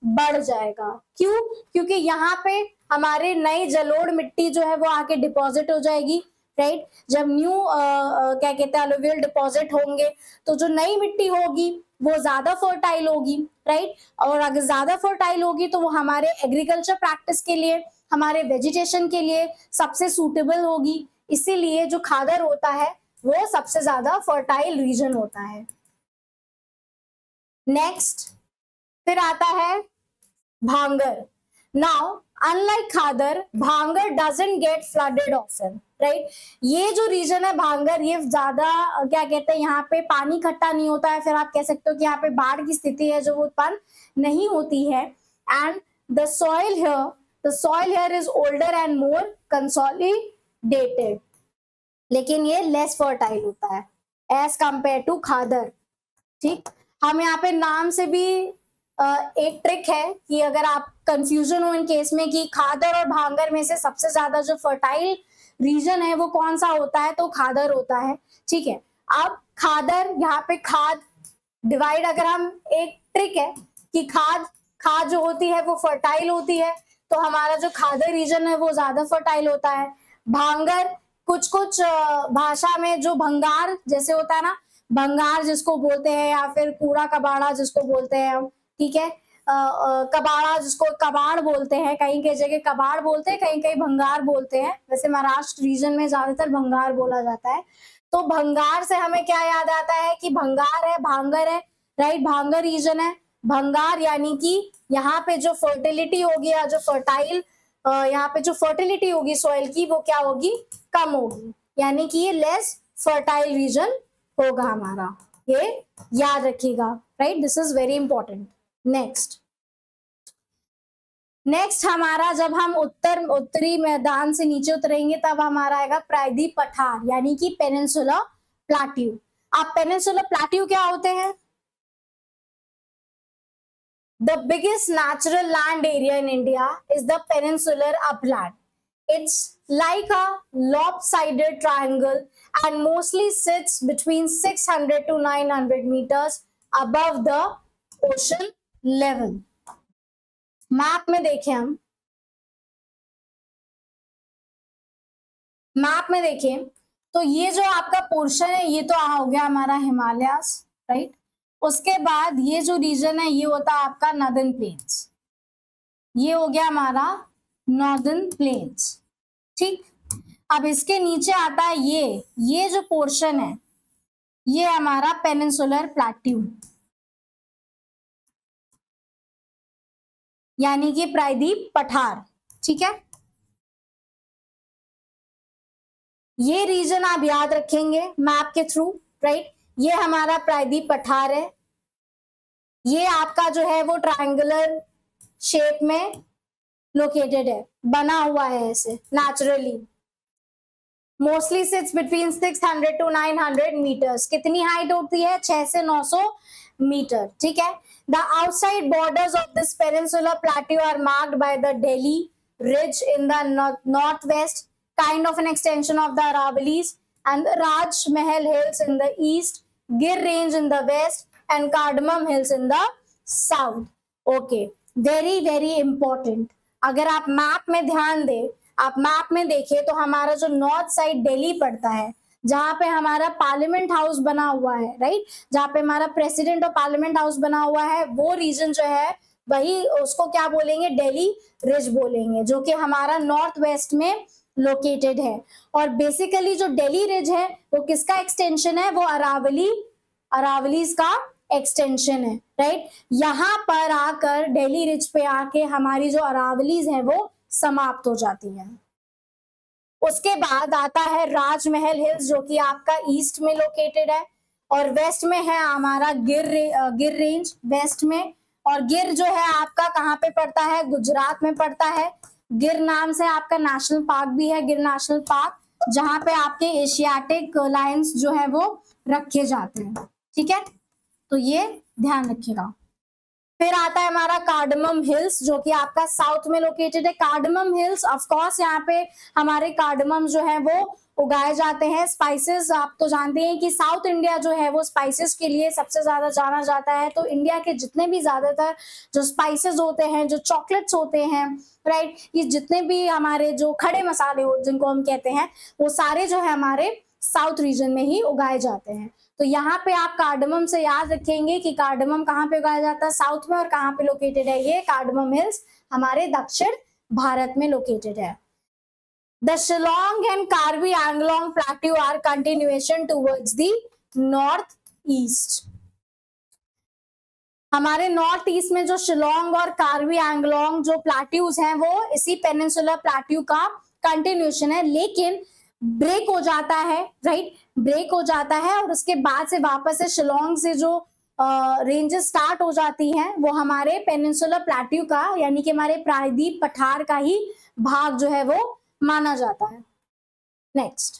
बढ़ जाएगा। क्यों? क्योंकि यहाँ पे हमारे नई जलोढ़ मिट्टी जो है वो आके डिपॉजिट हो जाएगी, राइट। जब न्यू क्या कहते हैं अलुवियल डिपॉजिट होंगे तो जो नई मिट्टी होगी वो ज्यादा फर्टाइल होगी, राइट। और अगर ज्यादा फर्टाइल होगी तो वो हमारे एग्रीकल्चर प्रैक्टिस के लिए, हमारे वेजिटेशन के लिए सबसे सूटेबल होगी। इसीलिए जो खादर होता है वो सबसे ज्यादा फर्टाइल रीजन होता है। नेक्स्ट फिर आता है भांगर। नाउ अनलाइक खादर, भांगर doesn't get flooded often, right. ये जो रीजन है भांगर, ये ज्यादा क्या कहते हैं यहाँ पे पानी इकट्ठा नहीं होता है, फिर आप कह सकते हो कि यहाँ पे बाढ़ की स्थिति है जो उत्पन्न नहीं होती है। And the soil here is older and more consolidated, लेकिन ये लेस फर्टाइल होता है एज कंपेयर टू खादर, ठीक। हम यहाँ पे नाम से भी एक ट्रिक है कि अगर आप कंफ्यूजन हो इन केस में कि खादर और भांगर में से सबसे ज्यादा जो फर्टाइल रीजन है वो कौन सा होता है, तो खादर होता है, ठीक है। अब खादर, यहाँ पे खाद डिवाइड, अगर हम एक ट्रिक है कि खाद जो होती है वो फर्टाइल होती है, तो हमारा जो खादर रीजन है वो ज्यादा फर्टाइल होता है। भांगर कुछ भाषा में जो भंगार जैसे होता है ना, भंगार जिसको बोलते हैं, या फिर कूड़ा कबाड़ा जिसको बोलते हैं हम, ठीक है। कबाड़ा जिसको कबाड़ बोलते हैं, कहीं कहीं जगह कबाड़ बोलते हैं, कहीं कहीं भंगार बोलते हैं। वैसे महाराष्ट्र रीजन में ज्यादातर भंगार बोला जाता है। तो भंगार से हमें क्या याद आता है कि भंगार है, भांगर है, राइट। भांगर रीजन है, भंगार यानी कि यहाँ पे जो फर्टिलिटी होगी या जो फर्टाइल यहाँ पे जो फर्टिलिटी होगी सॉइल की वो क्या होगी, कम होगी, यानी कि ये लेस फर्टाइल रीजन होगा हमारा, ये याद रखिएगा, right. This is very important. Next हमारा, जब हम उत्तरी मैदान से नीचे उतरेंगे तब हमारा आएगा प्रायद्वीप पठार, यानी कि पेनिनसुलर प्लेट्यू। अब पेनिनसुलर प्लेट्यू क्या होते हैं? The biggest natural land area in India is the peninsular upland. It's like a lopsided triangle and mostly sits between 600 to 900 meters above the ocean level. Map में देखें हम, map में देखें तो ये जो आपका पोर्शन है ये तो हो गया हमारा हिमालयास, राइट। उसके बाद ये जो रीजन है ये होता है आपका नॉर्दर्न प्लेन्स, ये हो गया हमारा नॉर्दर्न प्लेन्स, ठीक। अब इसके नीचे आता है ये जो पोर्शन है ये हमारा पेनिनसुलर प्लेट्यू, यानी कि प्रायद्वीप पठार, ठीक है। ये रीजन आप याद रखेंगे मैप के थ्रू, राइट। ये हमारा प्रायद्वीप पठार है, ये आपका जो है वो ट्रायंगुलर शेप में लोकेटेड है, बना हुआ है ऐसे naturally. Mostly sits between 600 to 900 metres. कितनी हाइट होती है? 6 से 900 मीटर, ठीक है। The outside borders of this peninsular plateau are marked by the Delhi ridge in the north west, kind of an extension of the Aravallis, and the Raj Mahal Hills in the east, Gir Range in the west, and Cardamom Hills in the south. Okay, very very important. अगर आप map में ध्यान दें, आप map में देखिए तो हमारा जो नॉर्थ साइड दिल्ली पड़ता है, जहां पे हमारा पार्लियामेंट हाउस बना हुआ है, राइट, जहां पे हमारा प्रेसिडेंट और पार्लियामेंट हाउस बना हुआ है, वो रीजन जो है वही उसको क्या बोलेंगे, दिल्ली रिज बोलेंगे, जो कि हमारा नॉर्थ वेस्ट में लोकेटेड है। और बेसिकली जो दिल्ली रिज है वो किसका एक्सटेंशन है? वो अरावलीज का एक्सटेंशन है, राइट। यहाँ पर आकर दिल्ली रिज पे आके हमारी जो अरावलीज है वो समाप्त हो जाती है। उसके बाद आता है राजमहल हिल्स, जो कि आपका ईस्ट में लोकेटेड है, और वेस्ट में है हमारा गिर रेंज वेस्ट में। और गिर जो है आपका कहाँ पे पड़ता है? गुजरात में पड़ता है। गिर नाम से आपका नेशनल पार्क भी है, गिर नेशनल पार्क, जहां पे आपके एशियाटिक लायंस जो है वो रखे जाते हैं, ठीक है। तो ये ध्यान रखिएगा। फिर आता है हमारा कार्डमम हिल्स, जो कि आपका साउथ में लोकेटेड है। कार्डमम हिल्स ऑफ कोर्स यहाँ पे हमारे कार्डमम जो है वो उगाए जाते हैं। स्पाइसेस आप तो जानते हैं कि साउथ इंडिया जो है वो स्पाइसेस के लिए सबसे ज्यादा जाना जाता है। तो इंडिया के जितने भी ज्यादातर जो स्पाइसेस होते हैं, जो चॉकलेट्स होते हैं, राइट, ये जितने भी हमारे जो खड़े मसाले हो जिनको हम कहते हैं, वो सारे जो है हमारे साउथ रीजन में ही उगाए जाते हैं। तो यहाँ पे आप कार्डमम से याद रखेंगे कि कार्डमम कहाँ पे उगाया जाता है, साउथ में, और कहाँ पे लोकेटेड है ये कार्डमम हिल्स, हमारे दक्षिण भारत में लोकेटेड है। The Shillong and Karbi Anglong plateau are continuation towards the northeast. हमारे नॉर्थ ईस्ट में जो शिलोंग और कार्बी एंगलोंग जो प्लाट्यूज हैं वो इसी पेनिनसुलर प्लाट्यू का कंटिन्यूशन है, लेकिन ब्रेक हो जाता है, राइट, ब्रेक हो जाता है और उसके बाद से वापस से शिलोंग से जो रेंजेस स्टार्ट हो जाती हैं वो हमारे पेनिनसुलर प्लाट्यू का यानी कि हमारे प्रायद्वीप पठार का ही भाग जो है वो माना जाता है। Next,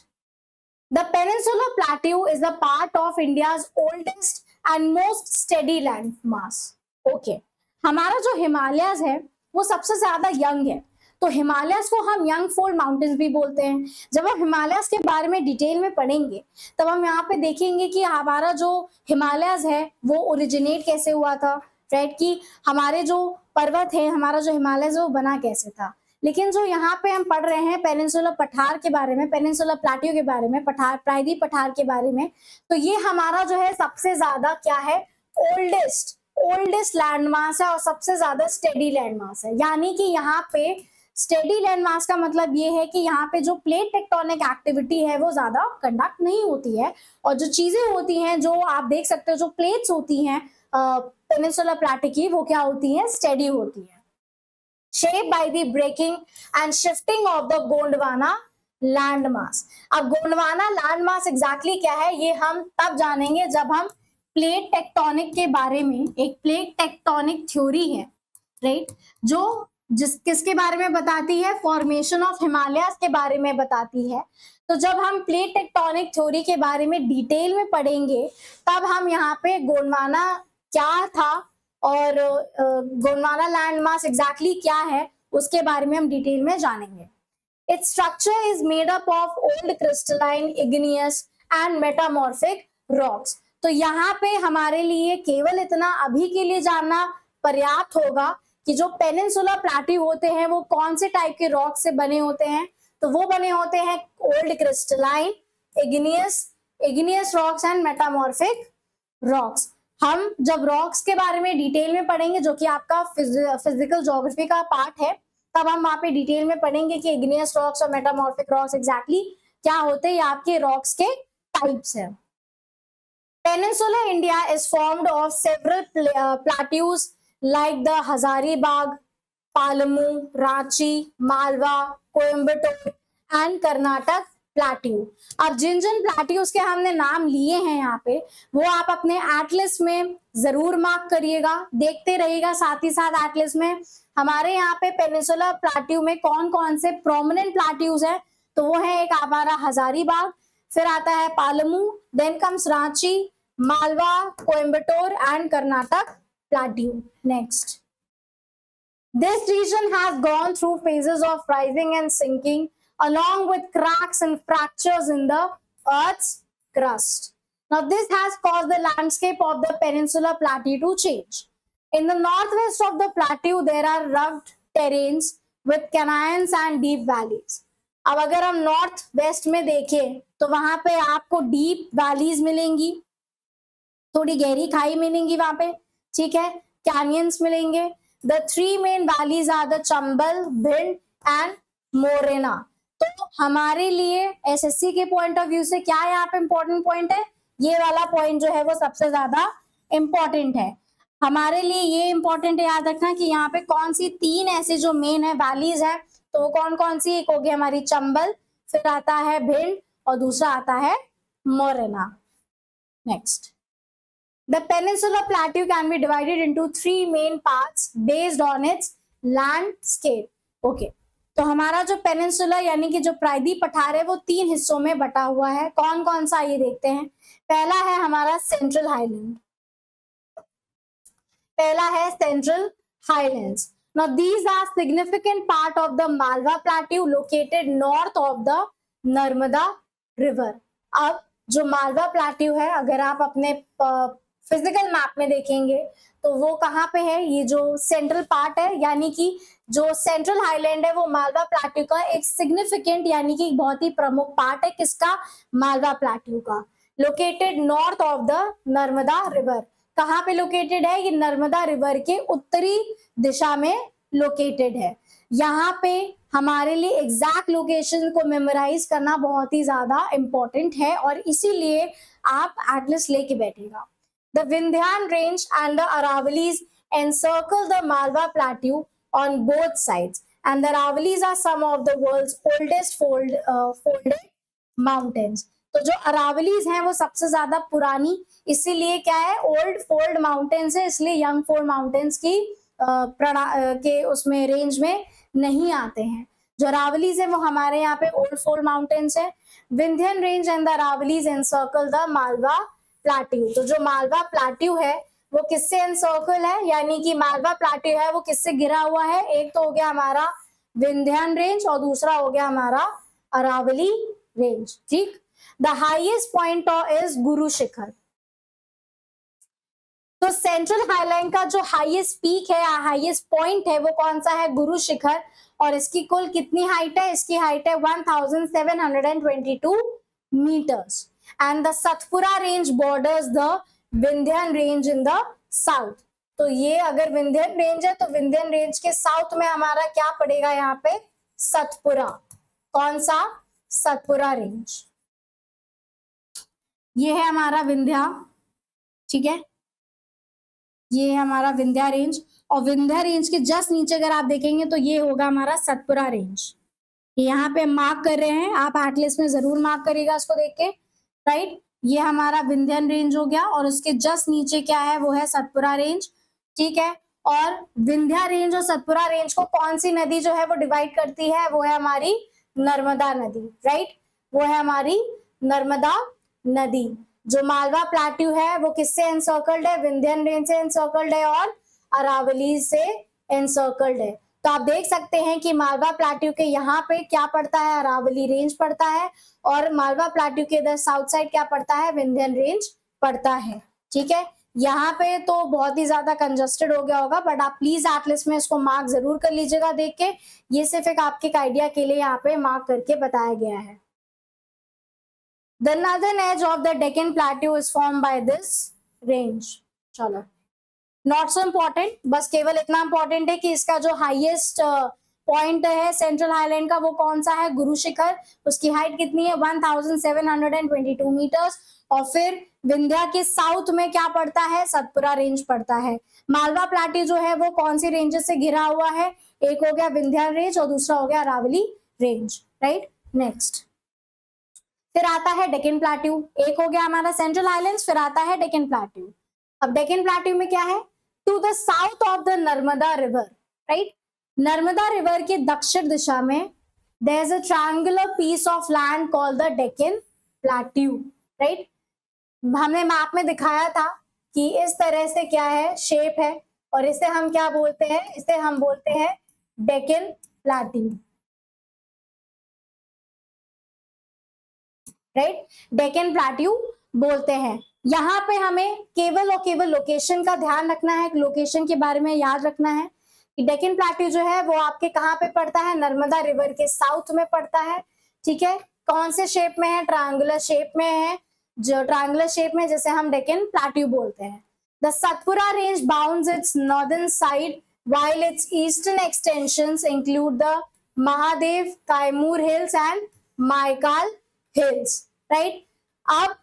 the peninsular plateau is the part of India's oldest and most steady land mass. Okay, हमारा जो हिमालयस है वो सबसे ज्यादा यंग है, तो हिमालयस को हम यंग फोल्ड माउंटेन्स भी बोलते हैं। जब हम हिमालयस के बारे में डिटेल में पढ़ेंगे तब हम यहाँ पे देखेंगे कि हमारा जो हिमालयस है वो ओरिजिनेट कैसे हुआ था, राइट, कि हमारे जो पर्वत है, हमारा जो हिमालयस है वो बना कैसे था। लेकिन जो यहाँ पे हम पढ़ रहे हैं पेनिनसुलर पठार के बारे में, पेनिनसुलर प्लाट्यू के बारे में, पठार प्रायद्वीप पठार के बारे में, तो ये हमारा जो है सबसे ज्यादा क्या है, ओल्डेस्ट लैंडमास है और सबसे ज्यादा स्टेडी लैंडमास है। यानी कि यहाँ पे स्टेडी लैंडमास का मतलब ये है कि यहाँ पे जो प्लेट टेक्टोनिक एक्टिविटी है वो ज्यादा कंडक्ट नहीं होती है, और जो चीजें होती हैं जो आप देख सकते हो जो प्लेट्स होती हैं पेनिनसुलर प्लाट्यू की, वो क्या होती है, स्टेडी होती है। Shaped by the breaking and shifting of the Gondwana landmass। अब गोंडवाना landmass exactly क्या है ये हम तब जानेंगे जब हम प्लेट टेक्टोनिक के बारे में, एक प्लेट टेक्टोनिक थ्योरी है, राइट, जो किसके बारे में बताती है, फॉर्मेशन ऑफ हिमालयस के बारे में बताती है। तो जब हम प्लेट टेक्टोनिक थ्योरी के बारे में डिटेल में पढ़ेंगे तब हम यहाँ पे गोंडवाना क्या था और गोंडवाना लैंडमास एग्जैक्टली क्या है उसके बारे में हम डिटेल में जानेंगे। Its structure is made up of old crystalline, igneous and metamorphic rocks. तो यहाँ पे हमारे लिए केवल इतना अभी के लिए जानना पर्याप्त होगा कि जो पेनिनसुलर प्लाट्यू होते हैं वो कौन से टाइप के रॉक से बने होते हैं। तो वो बने होते हैं old crystalline, igneous rocks and metamorphic rocks. हम जब रॉक्स के बारे में डिटेल में पढ़ेंगे जो कि आपका फिजिकल ज्योग्राफी का पार्ट है, तब हम वहां पे डिटेल में पढ़ेंगे कि इग्नियस रॉक्स और मेटामॉर्फिक रॉक्स एग्जैक्टली क्या होते हैं, या आपके रॉक्स के टाइप्स हैं। Peninsular India is formed of several plateaus like the Hazaribagh, Palamu, Ranchi, Malwa, Coimbatore and Karnataka plateau. अब जिन जिन प्लाट्यूज के हमने नाम लिए हैं यहाँ पे वो आप अपने एटलस में जरूर मार्क करिएगा, देखते रहिएगा साथ ही साथ एटलस में हमारे यहाँ पे पेनिनसुलर प्लाट्यू में कौन कौन से प्रोमिनेंट प्लाट्यूज है। तो वो है एक हमारा हजारीबाग, फिर आता है Palamu, then comes Ranchi, Malwa, Coimbatore and Karnataka plateau. Next, this region has gone through phases of rising and sinking along with cracks and fractures in the earth's crust. Now this has caused the landscape of the peninsular plateau to change. In the northwest of the plateau there are rugged terrains with canyons and deep valleys. अब अगर हम north west में देखें तो वहां पे आपको deep valleys मिलेंगी, थोड़ी गहरी खाई मिलेंगी वहां पे, ठीक है, कैनियंस मिलेंगे। The three main valleys are the Chambal, Bhind and Morena. तो हमारे लिए एसएससी के पॉइंट ऑफ व्यू से क्या यहाँ पे इंपॉर्टेंट पॉइंट है, ये वाला पॉइंट जो है वो सबसे ज्यादा इंपॉर्टेंट है हमारे लिए। ये इंपॉर्टेंट है याद रखना कि यहाँ पे कौन सी तीन ऐसे जो मेन है वैलीज है, तो वो कौन कौन सी, एक होगी हमारी चंबल, फिर आता है भिंड और दूसरा आता है Morena. Next, the peninsular plateau can be divided into three main parts based on its landscape. Okay, तो हमारा जो पेनिनसुला यानी कि जो प्रायद्वीप पठार है वो तीन हिस्सों में बटा हुआ है। कौन कौन सा ये देखते हैं। पहला है हमारा सेंट्रल हाईलैंड, पहला है central highlands. Now these are significant part of the Malwa plateau located north of the Narmada river. अब जो मालवा प्लेट्यू है, अगर आप अपने फिजिकल मैप में देखेंगे तो वो कहाँ पे है, ये जो सेंट्रल पार्ट है, यानी कि जो सेंट्रल हाईलैंड है वो मालवा प्लेट्यू का एक सिग्निफिकेंट यानी कि बहुत ही प्रमुख पार्ट है। किसका? मालवा प्लेट्यू का। Located north of the Narmada river. कहाँ पे लोकेटेड है? ये नर्मदा रिवर के उत्तरी दिशा में लोकेटेड है। यहाँ पे हमारे लिए एग्जैक्ट लोकेशन को मेमोराइज करना बहुत ही ज्यादा इंपॉर्टेंट है और इसीलिए आप एटलिस्ट लेके बैठेगा। The Vindhyan range and the Aravalis encircle the Malwa Plateau on both sides, and the Aravalis are some of the world's oldest folded mountains. तो जो अरावलीज हैं वो सबसे ज्यादा पुरानी, इसीलिए क्या है, ओल्ड फोल्ड माउंटेन्स है, इसलिए यंग फोल्ड माउंटेन्स की के उसमें रेंज में नहीं आते हैं। जो अरावलीज है वो हमारे यहाँ पे ओल्ड फोल्ड माउंटेन्स है। Vindhyan range and the Aravallis encircle the Malwa plateau. तो जो मालवा प्लेट्यू है वो किससे एनसर्कल है, यानी कि मालवा प्लेट्यू है वो किससे घिरा हुआ है? एक तो हो गया हमारा विंध्यन रेंज और दूसरा हो गया हमारा अरावली रेंज। ठीक। The highest point is Guru Shikhar. तो सेंट्रल हाईलैंड का जो हाईएस्ट पीक है, हाईएस्ट पॉइंट है, वो कौन सा है? गुरु शिखर। और इसकी कुल कितनी हाइट है? इसकी हाइट है 1722 metres. And the Satpura range borders the Vindhyan range in the south. तो ये अगर विंध्यन रेंज है तो विंध्यन रेंज के साउथ में हमारा क्या पड़ेगा? यहाँ पे सतपुरा। कौन सा? सतपुरा रेंज। ये है हमारा विंध्या, ठीक है, ये है हमारा विंध्या रेंज। और विंध्या रेंज के जस्ट नीचे अगर आप देखेंगे तो ये होगा हमारा सतपुरा रेंज। यहाँ पे मार्क कर रहे हैं आप, एटलिस्ट में जरूर मार्क करिएगा इसको देख के, राइट। ये हमारा विंध्यन रेंज हो गया और उसके जस्ट नीचे क्या है? वो है सतपुरा रेंज, ठीक है। और विंध्या रेंज और सतपुरा रेंज को कौन सी नदी जो है वो डिवाइड करती है? वो है हमारी नर्मदा नदी, राइट, वो है हमारी नर्मदा नदी। जो मालवा प्लेट्यू है वो किससे एनसर्कल्ड है? विंध्यन रेंज से एनसर्कल्ड है और अरावली से एनसर्कल्ड है। तो आप देख सकते हैं कि मालवा प्लेट्यू के यहाँ पे क्या पड़ता है? अरावली रेंज पड़ता है और मालवा प्लेट्यू के इधर साउथ साइड क्या पड़ता है? विंध्यन रेंज पड़ता है, ठीक है। यहाँ पे तो बहुत ही ज्यादा कंजस्टेड हो गया होगा, बट आप प्लीज एटलिस्ट में इसको मार्क जरूर कर लीजिएगा देख के। ये सिर्फ एक आपके आइडिया के लिए यहाँ पे मार्क करके बताया गया है। The northern edge of the Deccan Plateau is formed by this range. चलो, नॉट सो इम्पोर्टेंट, बस केवल इतना इम्पोर्टेंट है कि इसका जो हाईएस्ट पॉइंट है सेंट्रल हाईलैंड का वो कौन सा है? गुरु शिखर। उसकी हाइट कितनी है? 1722 मीटर्स। और फिर विंध्या के साउथ में क्या पड़ता है? सतपुरा रेंज पड़ता है। मालवा प्लेट्यू जो है वो कौन सी रेंजेस से घिरा हुआ है? एक हो गया विंध्या रेंज और दूसरा हो गया अरावली रेंज, राइट। नेक्स्ट फिर आता है डेक्कन प्लेट्यू। एक हो गया हमारा सेंट्रल हाईलैंड्स, फिर आता है डेक्कन प्लेट्यू। अब डेक्कन प्लेट्यू में क्या है? To the south of the Narmada river, right. Narmada river के दक्षिण दिशा में there is a triangular piece of land called the Deccan plateau, right. हमने मैप में दिखाया था कि इस तरह से क्या है, शेप है, और इसे हम क्या बोलते हैं? इसे हम बोलते हैं Deccan plateau, right. Deccan plateau बोलते हैं। यहाँ पे हमें केवल और केवल लोकेशन का ध्यान रखना है, लोकेशन के बारे में याद रखना है कि डेक्कन प्लेट्यू जो है वो आपके कहाँ पे पड़ता है? नर्मदा रिवर के साउथ में पड़ता है, ठीक है। कौन से शेप में है? ट्रायंगुलर शेप में है। जो ट्रायंगुलर शेप में जैसे हम डेक्कन प्लेट्यू बोलते हैं। The Satpura range bounds it's northern side while its eastern extensions include the Mahadev, Kaimur Hills and Maikal Hills, right? अब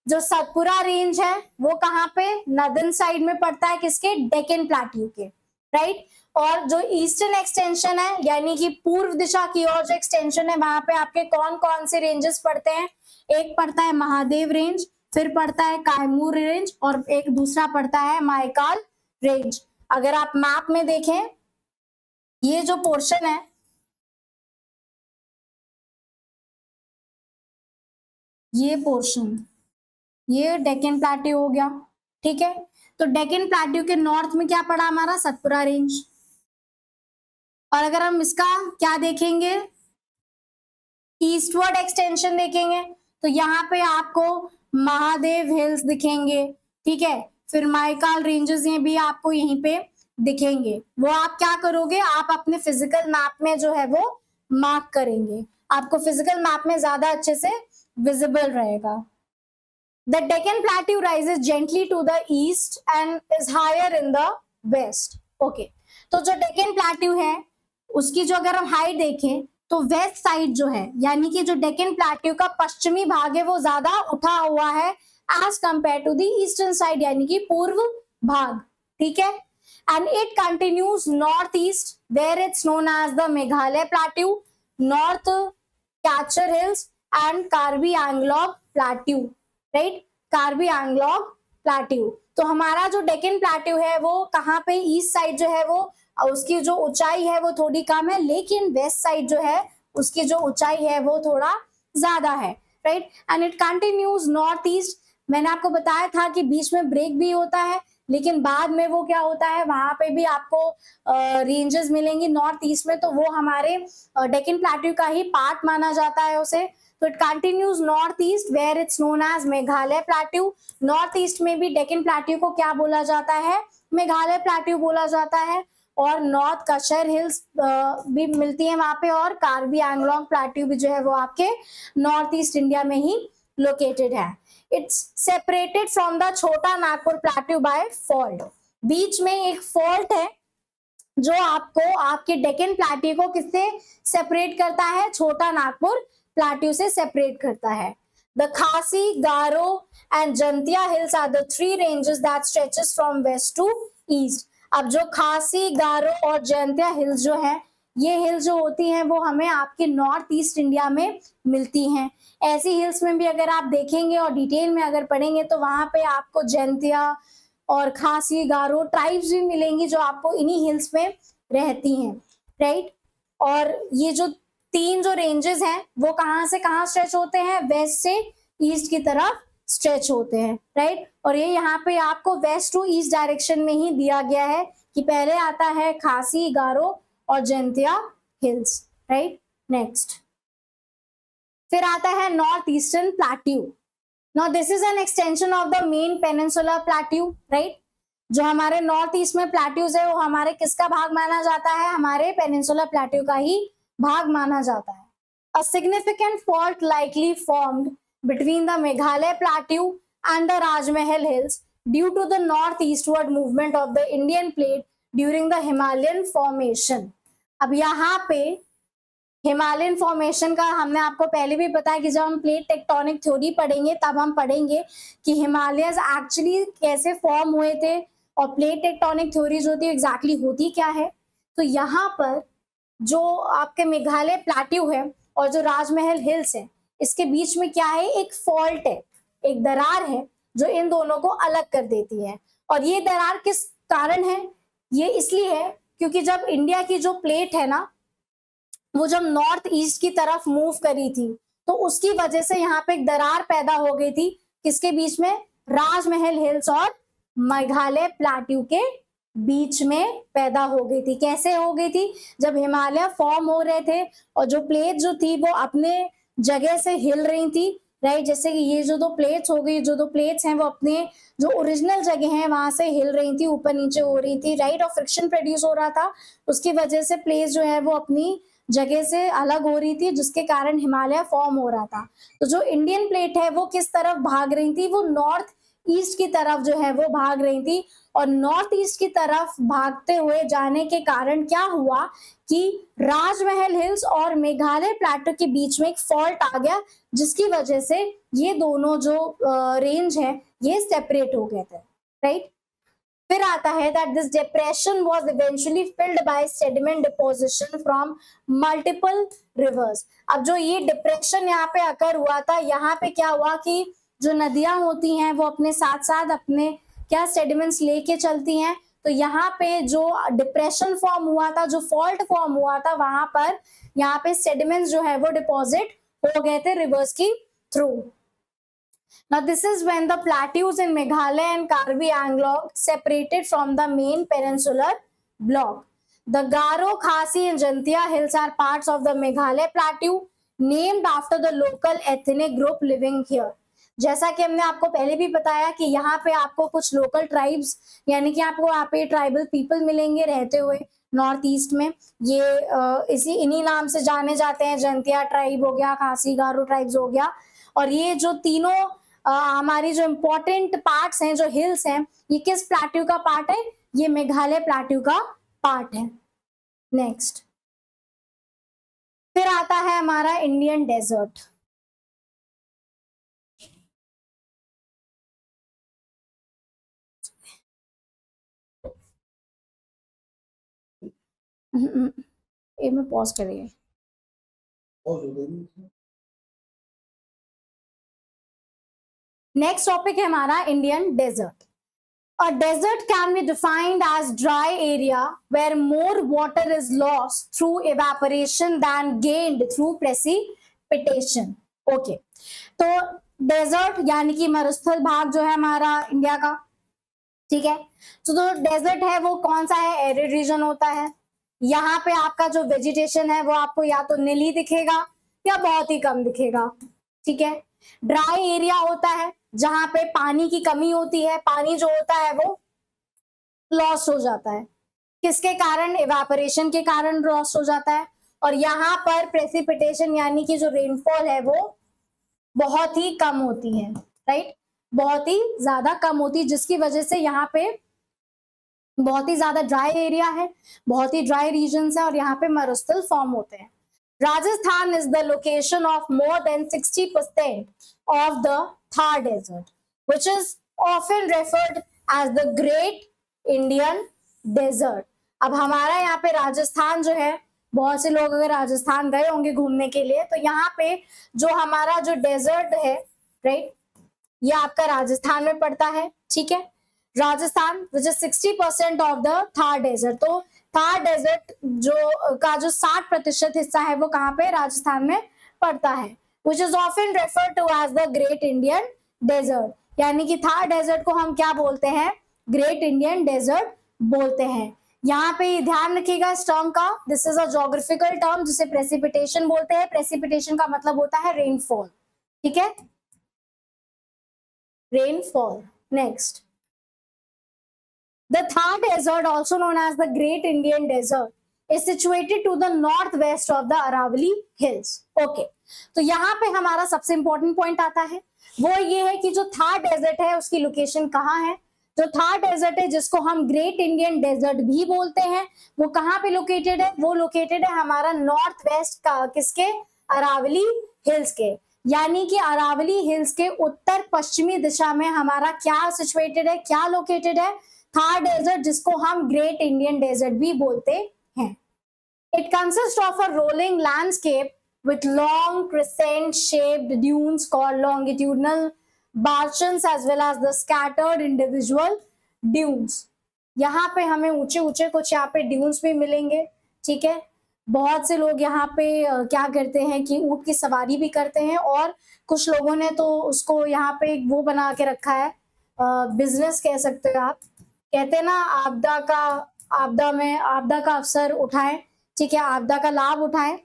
जो सतपुरा रेंज है वो कहाँ पे? नॉर्दर्न साइड में पड़ता है, किसके? डेक्कन प्लेट्यू के, राइट। और जो ईस्टर्न एक्सटेंशन है यानी कि पूर्व दिशा की ओर जो एक्सटेंशन है वहां पे आपके कौन कौन से रेंजेस पड़ते हैं? एक पड़ता है महादेव रेंज, फिर पड़ता है कायमूर रेंज और एक दूसरा पड़ता है माइकाल रेंज। अगर आप मैप में देखें ये जो पोर्शन है, ये पोर्शन, ये डेक्कन प्लेट्यू हो गया, ठीक है। तो डेक्कन प्लेट्यू के नॉर्थ में क्या पड़ा हमारा? सतपुरा रेंज। और अगर हम इसका क्या देखेंगे, ईस्टवर्ड एक्सटेंशन देखेंगे तो यहाँ पे आपको महादेव हिल्स दिखेंगे, ठीक है। फिर माइकाल रेंजेस ये भी आपको यहीं पे दिखेंगे। वो आप क्या करोगे, आप अपने फिजिकल मैप में जो है वो मार्क करेंगे, आपको फिजिकल मैप में ज्यादा अच्छे से विजिबल रहेगा। The Deccan Plateau rises gently to the east and is higher in the west. Okay. तो जो डेक्कन प्लेट्यू है उसकी जो अगर हम हाइट देखें तो वेस्ट साइड जो है, यानी कि जो डेक्कन प्लेट्यू का पश्चिमी भाग है वो ज्यादा उठा हुआ है as compare to the eastern side, यानी कि पूर्व भाग, ठीक है। And it continues north east where it's known as the Meghalaya plateau, north Cachar hills and Karbi Anglong plateau, right, Karbi Anglong plateau. तो हमारा जो डेक्कन प्लेट्यू है वो कहाँ पे, ईस्ट साइड जो है वो उसकी जो ऊंचाई है वो थोड़ी कम है, लेकिन वेस्ट साइड जो है उसकी जो ऊंचाई है वो थोड़ा ज्यादा है, right. And it continues north east. मैंने आपको बताया था कि बीच में ब्रेक भी होता है, लेकिन बाद में वो क्या होता है, वहां पे भी आपको रेंजेस मिलेंगी नॉर्थ ईस्ट में, तो वो हमारे डेक्कन प्लेट्यू का ही पार्ट माना जाता है उसे। तो it continues north east where it's known as Meghalaya plateau. North east में भी डेक्कन प्लेट्यू को क्या बोला जाता है, मेघालय प्लेट्यू बोला जाता है। और नॉर्थ कशर हिल्स भी मिलती है वहां पे, और कार्बी एंगलोंग प्लेट्यू भी जो है वो आपके नॉर्थ ईस्ट इंडिया में ही लोकेटेड है। इट्स सेपरेटेड फ्रॉम द छोटा नागपुर प्लेट्यू बाय फॉल्ट। बीच में एक फॉल्ट है जो आपको आपके डेक्कन प्लेट्यू को किससे सेपरेट करता है, छोटा नागपुर प्लेट्यू से सेपरेट करता है। The Khasi, Garo and Jantia hills are the three ranges that stretches from west to east. अब जो खासी, गारो और जयंतिया हिल्स जो है, ये हिल्स जो होती हैं वो हमें आपके नॉर्थ ईस्ट इंडिया में मिलती हैं। ऐसी हिल्स में भी अगर आप देखेंगे और डिटेल में अगर पढ़ेंगे तो वहां पे आपको जयंतिया और खासी, गारो ट्राइब्स भी मिलेंगी जो आपको इन्हीं हिल्स में रहती हैं, राइट। और ये जो तीन जो रेंजेस हैं वो कहाँ से कहाँ स्ट्रेच होते हैं, वेस्ट से ईस्ट की तरफ स्ट्रेच होते हैं, राइट। और ये यहाँ पे आपको वेस्ट टू ईस्ट डायरेक्शन में ही दिया गया है कि पहले आता है खासी, गारो और जयंतिया हिल्स, राइट। नेक्स्ट फिर आता है north eastern plateau. Now this is an extension of the main peninsular plateau, right. जो हमारे नॉर्थ ईस्ट में प्लेट्यूज है वो हमारे किसका भाग माना जाता है, हमारे पेनिनसुलर प्लेट्यू का ही भाग माना जाता है। A significant fault likely formed between the Meghalaya Plateau and the Rajmahal Hills due to the northeastward movement of the Indian plate during the Himalayan formation. अब यहाँ पे हिमालयन फॉर्मेशन का हमने आपको पहले भी बताया कि जब हम प्लेट टेक्टोनिक थ्योरी पढ़ेंगे तब हम पढ़ेंगे कि हिमालयस एक्चुअली कैसे फॉर्म हुए थे और प्लेट टेक्टोनिक थ्योरी जो होती है एग्जैक्टली होती क्या है। तो यहाँ पर जो आपके मेघालय प्लेट्यू है और जो राजमहल हिल्स है, इसके बीच में क्या है, एक फॉल्ट है, एक दरार है जो इन दोनों को अलग कर देती है। और ये दरार किस कारण है, ये इसलिए है क्योंकि जब इंडिया की जो प्लेट है ना वो जब नॉर्थ ईस्ट की तरफ मूव करी थी तो उसकी वजह से यहाँ पे एक दरार पैदा हो गई थी, किसके बीच में, राजमहल हिल्स और मेघालय प्लेट्यू के बीच में पैदा हो गई थी। कैसे हो गई थी, जब हिमालय फॉर्म हो रहे थे और जो प्लेट जो थी वो अपने जगह से हिल रही थी, राइट। जैसे कि ये जो दो प्लेट्स हो गई, जो दो प्लेट्स हैं वो अपने जो ओरिजिनल जगह है वहां से हिल रही थी, ऊपर नीचे हो रही थी, राइट। और फ्रिक्शन प्रोड्यूस हो रहा था, उसकी वजह से प्लेट्स जो है वो अपनी जगह से अलग हो रही थी, जिसके कारण हिमालय फॉर्म हो रहा था। तो जो इंडियन प्लेट है वो किस तरफ भाग रही थी, वो नॉर्थ ईस्ट की तरफ जो है वो भाग रही थी। और नॉर्थ ईस्ट की तरफ भागते हुए जाने के कारण क्या हुआ कि राजमहल हिल्स और मेघालय प्लेट्यू के बीच में एक फॉल्ट आ गया, जिसकी वजह से ये दोनों जो रेंज है ये सेपरेट हो गए थे, राइट। फिर आता है that this depression was eventually filled by sediment deposition from multiple rivers. अब जो ये डिप्रेशन यहाँ पे अकर हुआ था, यहाँ पे क्या हुआ कि जो नदियां होती हैं वो अपने साथ साथ अपने क्या सेडिमेंट्स लेके चलती हैं। तो यहाँ पे जो डिप्रेशन फॉर्म हुआ था, जो फॉल्ट फॉर्म हुआ था, वहां पर यहाँ पे सेडिमेंट्स जो है वो डिपॉजिट हो गए थे रिवर्स की through. Now this is when the plateaus in Meghalaya and Karbi Anglong separated from the main peninsular block. The Garo, Khasi and Jantia hills are parts of the Meghalaya plateau. Named after the local ethnic group living here. जैसा कि हमने आपको पहले भी बताया कि यहाँ पे आपको कुछ लोकल ट्राइब्स यानी कि आपको यहाँ पे ट्राइबल पीपल मिलेंगे रहते हुए नॉर्थ ईस्ट में। ये इन्हीं नाम से जाने जाते हैं, जंतिया ट्राइब हो गया, खासी गारो ट्राइब्स हो गया। और ये जो तीनों हमारी जो इम्पोर्टेंट पार्ट्स हैं, जो हिल्स हैं, ये किस प्लेट्यू का पार्ट है? ये मेघालय प्लेट्यू का पार्ट है। नेक्स्ट फिर आता है हमारा इंडियन डेजर्ट। ये में पॉज करिए। नेक्स्ट टॉपिक है हमारा Indian desert. A desert can be defined as dry area where more water is lost through evaporation than gained through precipitation. Okay, तो डेजर्ट यानी कि मरुस्थल भाग जो है हमारा इंडिया का, ठीक है। तो डेजर्ट है वो कौन सा है? एरिड रीजन होता है। यहाँ पे आपका जो वेजिटेशन है वो आपको या तो नीली दिखेगा या बहुत ही कम दिखेगा, ठीक है। ड्राई एरिया होता है जहां पे पानी की कमी होती है, पानी जो होता है वो लॉस हो जाता है। किसके कारण? इवेपोरेशन के कारण लॉस हो जाता है। और यहाँ पर प्रेसिपिटेशन यानी कि जो रेनफॉल है वो बहुत ही कम होती है, राइट, बहुत ही ज्यादा कम होती है, जिसकी वजह से यहाँ पे बहुत ही ज्यादा ड्राई एरिया है, बहुत ही ड्राई रीजन्स है और यहाँ पे मरुस्थल फॉर्म होते हैं। Rajasthan is the location of more than 60% of the Thar Desert, which is often referred as the Great Indian Desert. अब हमारा यहाँ पे राजस्थान जो है, बहुत से लोग अगर राजस्थान गए होंगे घूमने के लिए, तो यहाँ पे जो हमारा जो डेजर्ट है, राइट, ये आपका राजस्थान में पड़ता है, ठीक है। Rajasthan which is 60% of the Thar desert. तो थार डेजर्ट जो 60% हिस्सा है वो कहाँ पे? राजस्थान में पड़ता है। Which is often referred to as the great Indian desert, यानी कि थार डेजर्ट को हम क्या बोलते हैं? ग्रेट इंडियन डेजर्ट बोलते हैं। यहाँ पे ध्यान रखिएगा इस टर्म का, this is a geographical term जिसे प्रेसिपिटेशन बोलते हैं। प्रेसिपिटेशन का मतलब होता है रेनफॉल, ठीक है, rainfall. Next, the Thar Desert, also known as the Great Indian Desert, is situated to the northwest of the Aravalli Hills. Okay, तो यहाँ पे हमारा सबसे इंपॉर्टेंट पॉइंट आता है, वो ये है कि जो थार डेजर्ट है उसकी लोकेशन कहाँ है। जो थार डेजर्ट है जिसको हम ग्रेट इंडियन डेजर्ट भी बोलते हैं, वो कहाँ पे लोकेटेड है? वो लोकेटेड है हमारा नॉर्थ वेस्ट का, किसके? अरावली हिल्स के, यानी कि अरावली हिल्स के उत्तर पश्चिमी दिशा में हमारा क्या सिचुएटेड है, क्या लोकेटेड है? थार डेजर्ट, जिसको हम ग्रेट इंडियन डेजर्ट भी बोलते हैं। It consist of a rolling landscape with long crescent shaped dunes called longitudinal barchans as well as the scattered individual dunes. यहाँ पे हमें ऊंचे ऊंचे कुछ यहाँ पे ड्यून्स भी मिलेंगे, ठीक है। बहुत से लोग यहाँ पे क्या करते हैं कि ऊंट की सवारी भी करते हैं, और कुछ लोगों ने तो उसको यहाँ पे वो बना के रखा है, बिजनेस कह सकते हो आप। कहते हैं ना, आपदा का अवसर उठाएं, ठीक है, आपदा का लाभ उठाएं।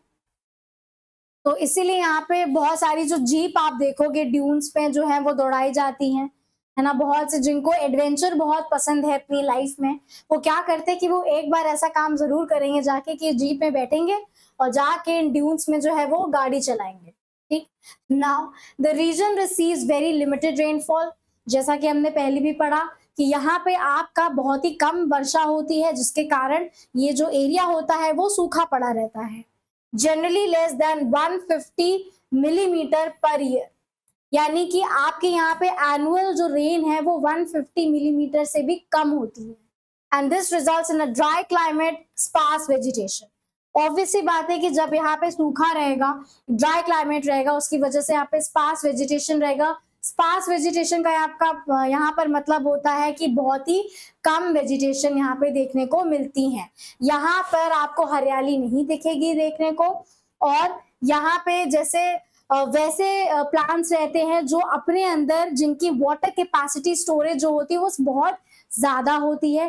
तो इसीलिए यहाँ पे बहुत सारी जो जीप आप देखोगे ड्यून्स पे जो है वो दौड़ाई जाती हैं, है ना। बहुत से जिनको एडवेंचर बहुत पसंद है अपनी लाइफ में, वो क्या करते हैं कि वो एक बार ऐसा काम जरूर करेंगे जाके कि जीप में बैठेंगे और जाके इन ड्यून्स में जो है वो गाड़ी चलाएंगे, ठीक। Now the region receives very limited rainfall, जैसा कि हमने पहले भी पढ़ा कि यहाँ पे आपका बहुत ही कम वर्षा होती है, जिसके कारण ये जो एरिया होता है वो सूखा पड़ा रहता है। Generally less than 150 millimetre per year, यानी कि आपके यहाँ पे एनुअल जो रेन है वो 150 मिलीमीटर से भी कम होती है। And this results in a dry climate, sparse vegetation. Obviously बात है कि जब यहाँ पे सूखा रहेगा, ड्राई क्लाइमेट रहेगा, उसकी वजह से यहाँ पे स्पार्स वेजिटेशन रहेगा। स्पार्स वेजिटेशन का आपका यहाँ पर मतलब होता है कि बहुत ही कम वेजिटेशन यहाँ पे देखने को मिलती है। यहाँ पर आपको हरियाली नहीं दिखेगी देखने को, और यहाँ पे जैसे वैसे प्लांट्स रहते हैं जो अपने अंदर, जिनकी वाटर कैपेसिटी स्टोरेज जो होती है वो बहुत ज्यादा होती है,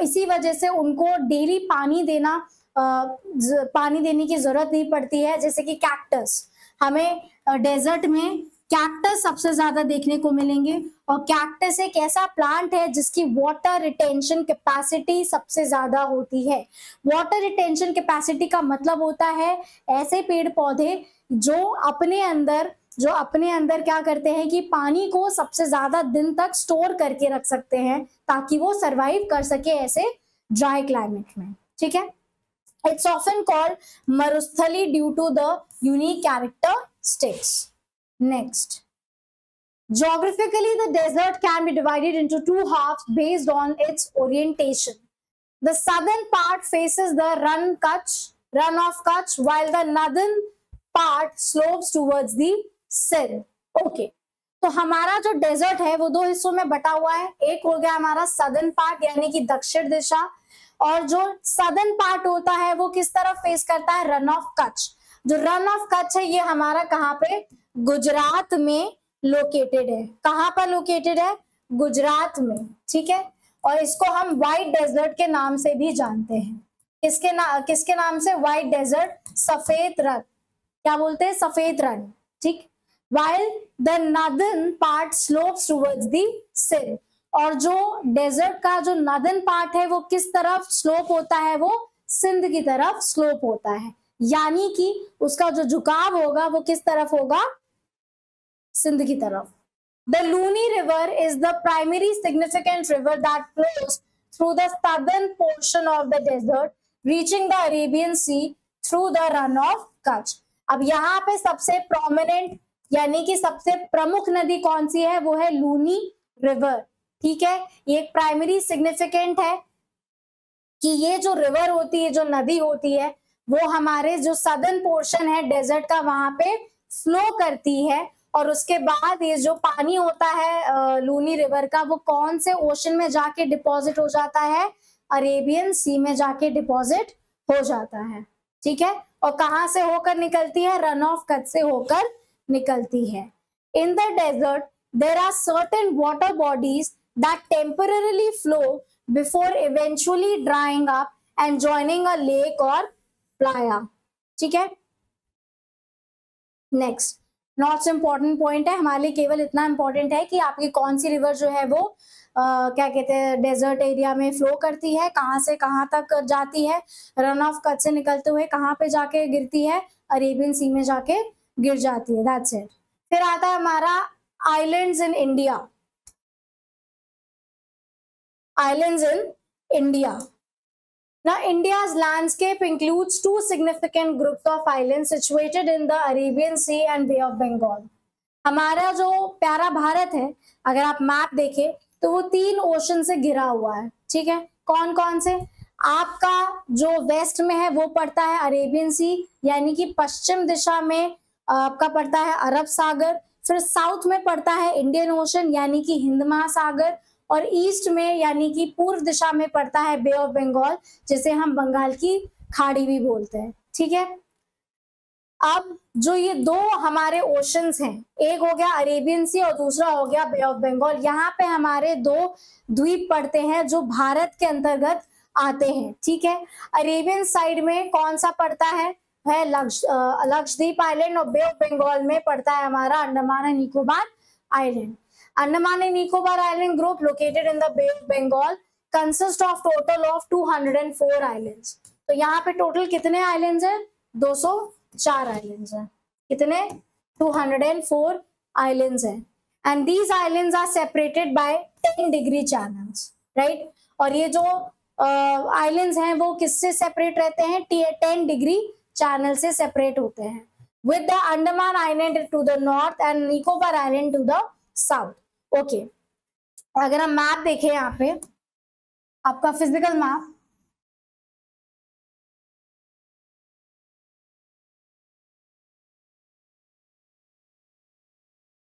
इसी वजह से उनको डेली पानी देना पानी देने की जरूरत नहीं पड़ती है, जैसे कि कैक्टस, हमें डेजर्ट में कैक्टस सबसे ज्यादा देखने को मिलेंगे। और कैक्टस एक ऐसा प्लांट है जिसकी वाटर रिटेंशन कैपेसिटी सबसे ज्यादा होती है। वाटर रिटेंशन कैपेसिटी का मतलब होता है ऐसे पेड़ पौधे जो अपने अंदर क्या करते हैं कि पानी को सबसे ज्यादा दिन तक स्टोर करके रख सकते हैं ताकि वो सरवाइव कर सके ऐसे ड्राई क्लाइमेट में। ठीक है, it's often called Marusthali due to the unique characteristics. Next, geographically the desert can be divided into two halves based on its orientation. The southern part faces the run of Kutch, while the northern part slopes towards the Sindh. Okay, तो हमारा जो desert है वो दो हिस्सों में बटा हुआ है। एक हो गया हमारा सदर्न पार्ट यानी कि दक्षिण दिशा, और जो सदर्न पार्ट होता है वो किस तरफ फेस करता है, रन ऑफ कच्छ। जो रन ऑफ कच्छ है ये हमारा कहाँ पे, गुजरात में लोकेटेड है। कहाँ पर लोकेटेड है, गुजरात में। ठीक है, और इसको हम व्हाइट डेजर्ट के नाम से भी जानते हैं। किसके नाम से, व्हाइट डेजर्ट, सफेद रण, क्या बोलते हैं, सफेद रण। ठीक, while the northern part slopes towards the Sindh, और जो डेजर्ट का जो नॉर्दर्न पार्ट है वो किस तरफ स्लोप होता है, वो सिंध की तरफ स्लोप होता है, यानी कि उसका जो झुकाव होगा वो किस तरफ होगा, सिंध की तरफ। The Luni River is the primary significant river that flows through the southern portion of the desert, reaching the Arabian Sea through the run of Kutch. अब यहाँ पे सबसे प्रोमिनेंट यानी कि सबसे प्रमुख नदी कौन सी है, वो है लूनी रिवर। ठीक है, ये एक प्राइमरी सिग्निफिकेंट है कि ये जो रिवर होती है, जो नदी होती है, वो हमारे जो सदर्न पोर्शन है डेजर्ट का वहां पे फ्लो करती है। और उसके बाद ये जो पानी होता है लूनी रिवर का, वो कौन से ओशन में जाके डिपॉजिट हो जाता है, अरेबियन सी में जाके डिपॉजिट हो जाता है। ठीक है, और कहां से होकर निकलती है, रन ऑफ कच्छ से होकर निकलती है। In the desert there are certain water bodies that temporarily flow before eventually drying up and joining a lake or playa. ठीक है, नेक्स्ट, नॉट इंपॉर्टेंट पॉइंट है हमारे लिए, केवल इतना इंपॉर्टेंट है कि आपकी कौन सी रिवर जो है वो क्या कहते हैं, डेजर्ट एरिया में फ्लो करती है, कहाँ से कहाँ तक जाती है, रन ऑफ कच्छ से निकलते हुए कहाँ पे जाके गिरती है, अरेबियन सी में जाके गिर जाती है। That's it. फिर आता है हमारा islands in India. Islands in India. Now, India's landscape includes two significant groups of islands situated in the Arabian Sea and Bay of Bengal. हमारा जो प्यारा भारत है, अगर आप मैप देखें तो वो तीन ओशन से घिरा हुआ है। ठीक है, कौन कौन से, आपका जो वेस्ट में है वो पड़ता है अरेबियन सी यानी कि पश्चिम दिशा में आपका पड़ता है अरब सागर, फिर साउथ में पड़ता है इंडियन ओशन यानी कि हिंद महासागर, और ईस्ट में यानी कि पूर्व दिशा में पड़ता है बे ऑफ बंगाल, जिसे हम बंगाल की खाड़ी भी बोलते हैं। ठीक है, अब जो ये दो हमारे ओशंस हैं, एक हो गया अरेबियन सी और दूसरा हो गया बे ऑफ बंगाल, यहाँ पे हमारे दो द्वीप पड़ते हैं जो भारत के अंतर्गत आते हैं। ठीक है, अरेबियन साइड में कौन सा पड़ता है लक्षद्वीप आइलैंड, और बे ऑफ बंगाल में पड़ता है हमारा Andaman and Nicobar island. Andaman and Nicobar Island group located in the Bay of Bengal consist of total of 204 islands. तो यहाँ पे टोटल कितने आइलैंड्स हैं, 204 आइलैंड्स हैं। कितने, 204 आइलैंड्स हैं। And these islands are separated by 10 degree channels, right. और ये जो आइलैंड्स हैं वो किससे सेपरेट रहते हैं, 10 डिग्री चैनल से सेपरेट होते हैं, with the Andaman Island to the north and Nicobar Island to the south. Okay, अगर हम मैप देखें यहाँ पे आपका फिजिकल मैप,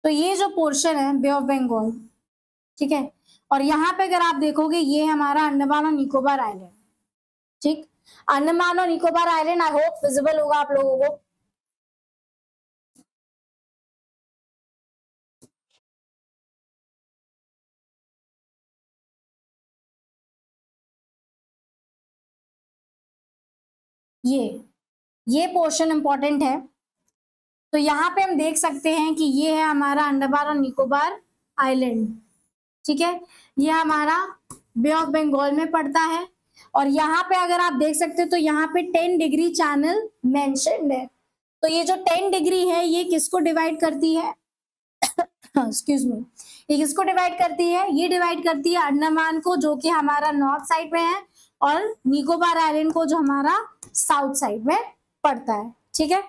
तो ये जो पोर्शन है बे ऑफ बंगाल, ठीक है, और यहाँ पे अगर आप देखोगे ये हमारा अंडमान और निकोबार आइलैंड। ठीक, अंडमान और Nicobar island I hope visible होगा आप लोगों को। ये पोर्शन इंपॉर्टेंट है। तो यहाँ पे हम देख सकते हैं कि ये है हमारा अंडमान और निकोबार आइलैंड, ठीक है। ये हमारा बे ऑफ बंगाल में पड़ता है। और यहाँ पे अगर आप देख सकते हो तो यहाँ पे 10 डिग्री चैनल मेंशन्ड है। तो ये जो 10 डिग्री है ये किसको डिवाइड करती है एक्सक्यूज मी, ये किसको डिवाइड करती है? ये डिवाइड करती है अंडमान को, जो कि हमारा नॉर्थ साइड में है, और निकोबार आइलैंड को, जो हमारा साउथ साइड में पड़ता है, ठीक है।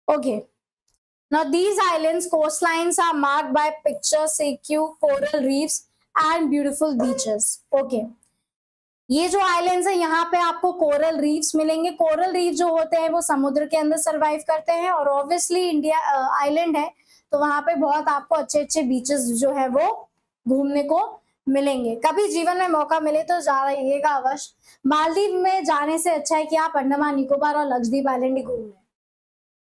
Okay. Now these islands coastlines are marked by picturesque coral reefs and beautiful beaches. Okay. ये जो आइलैंड्स है यहाँ पे आपको कोरल रीफ्स मिलेंगे। कोरल रीफ जो होते हैं वो समुद्र के अंदर सरवाइव करते हैं, और ऑब्वियसली इंडिया आइलैंड है तो वहां पे बहुत आपको अच्छे अच्छे बीचेस जो है वो घूमने को मिलेंगे। कभी जीवन में मौका मिले तो जाइएगा अवश्य। मालदीव में जाने से अच्छा है कि आप अंडमान निकोबार और लक्षद्वीप आइलैंड ही घूम लें।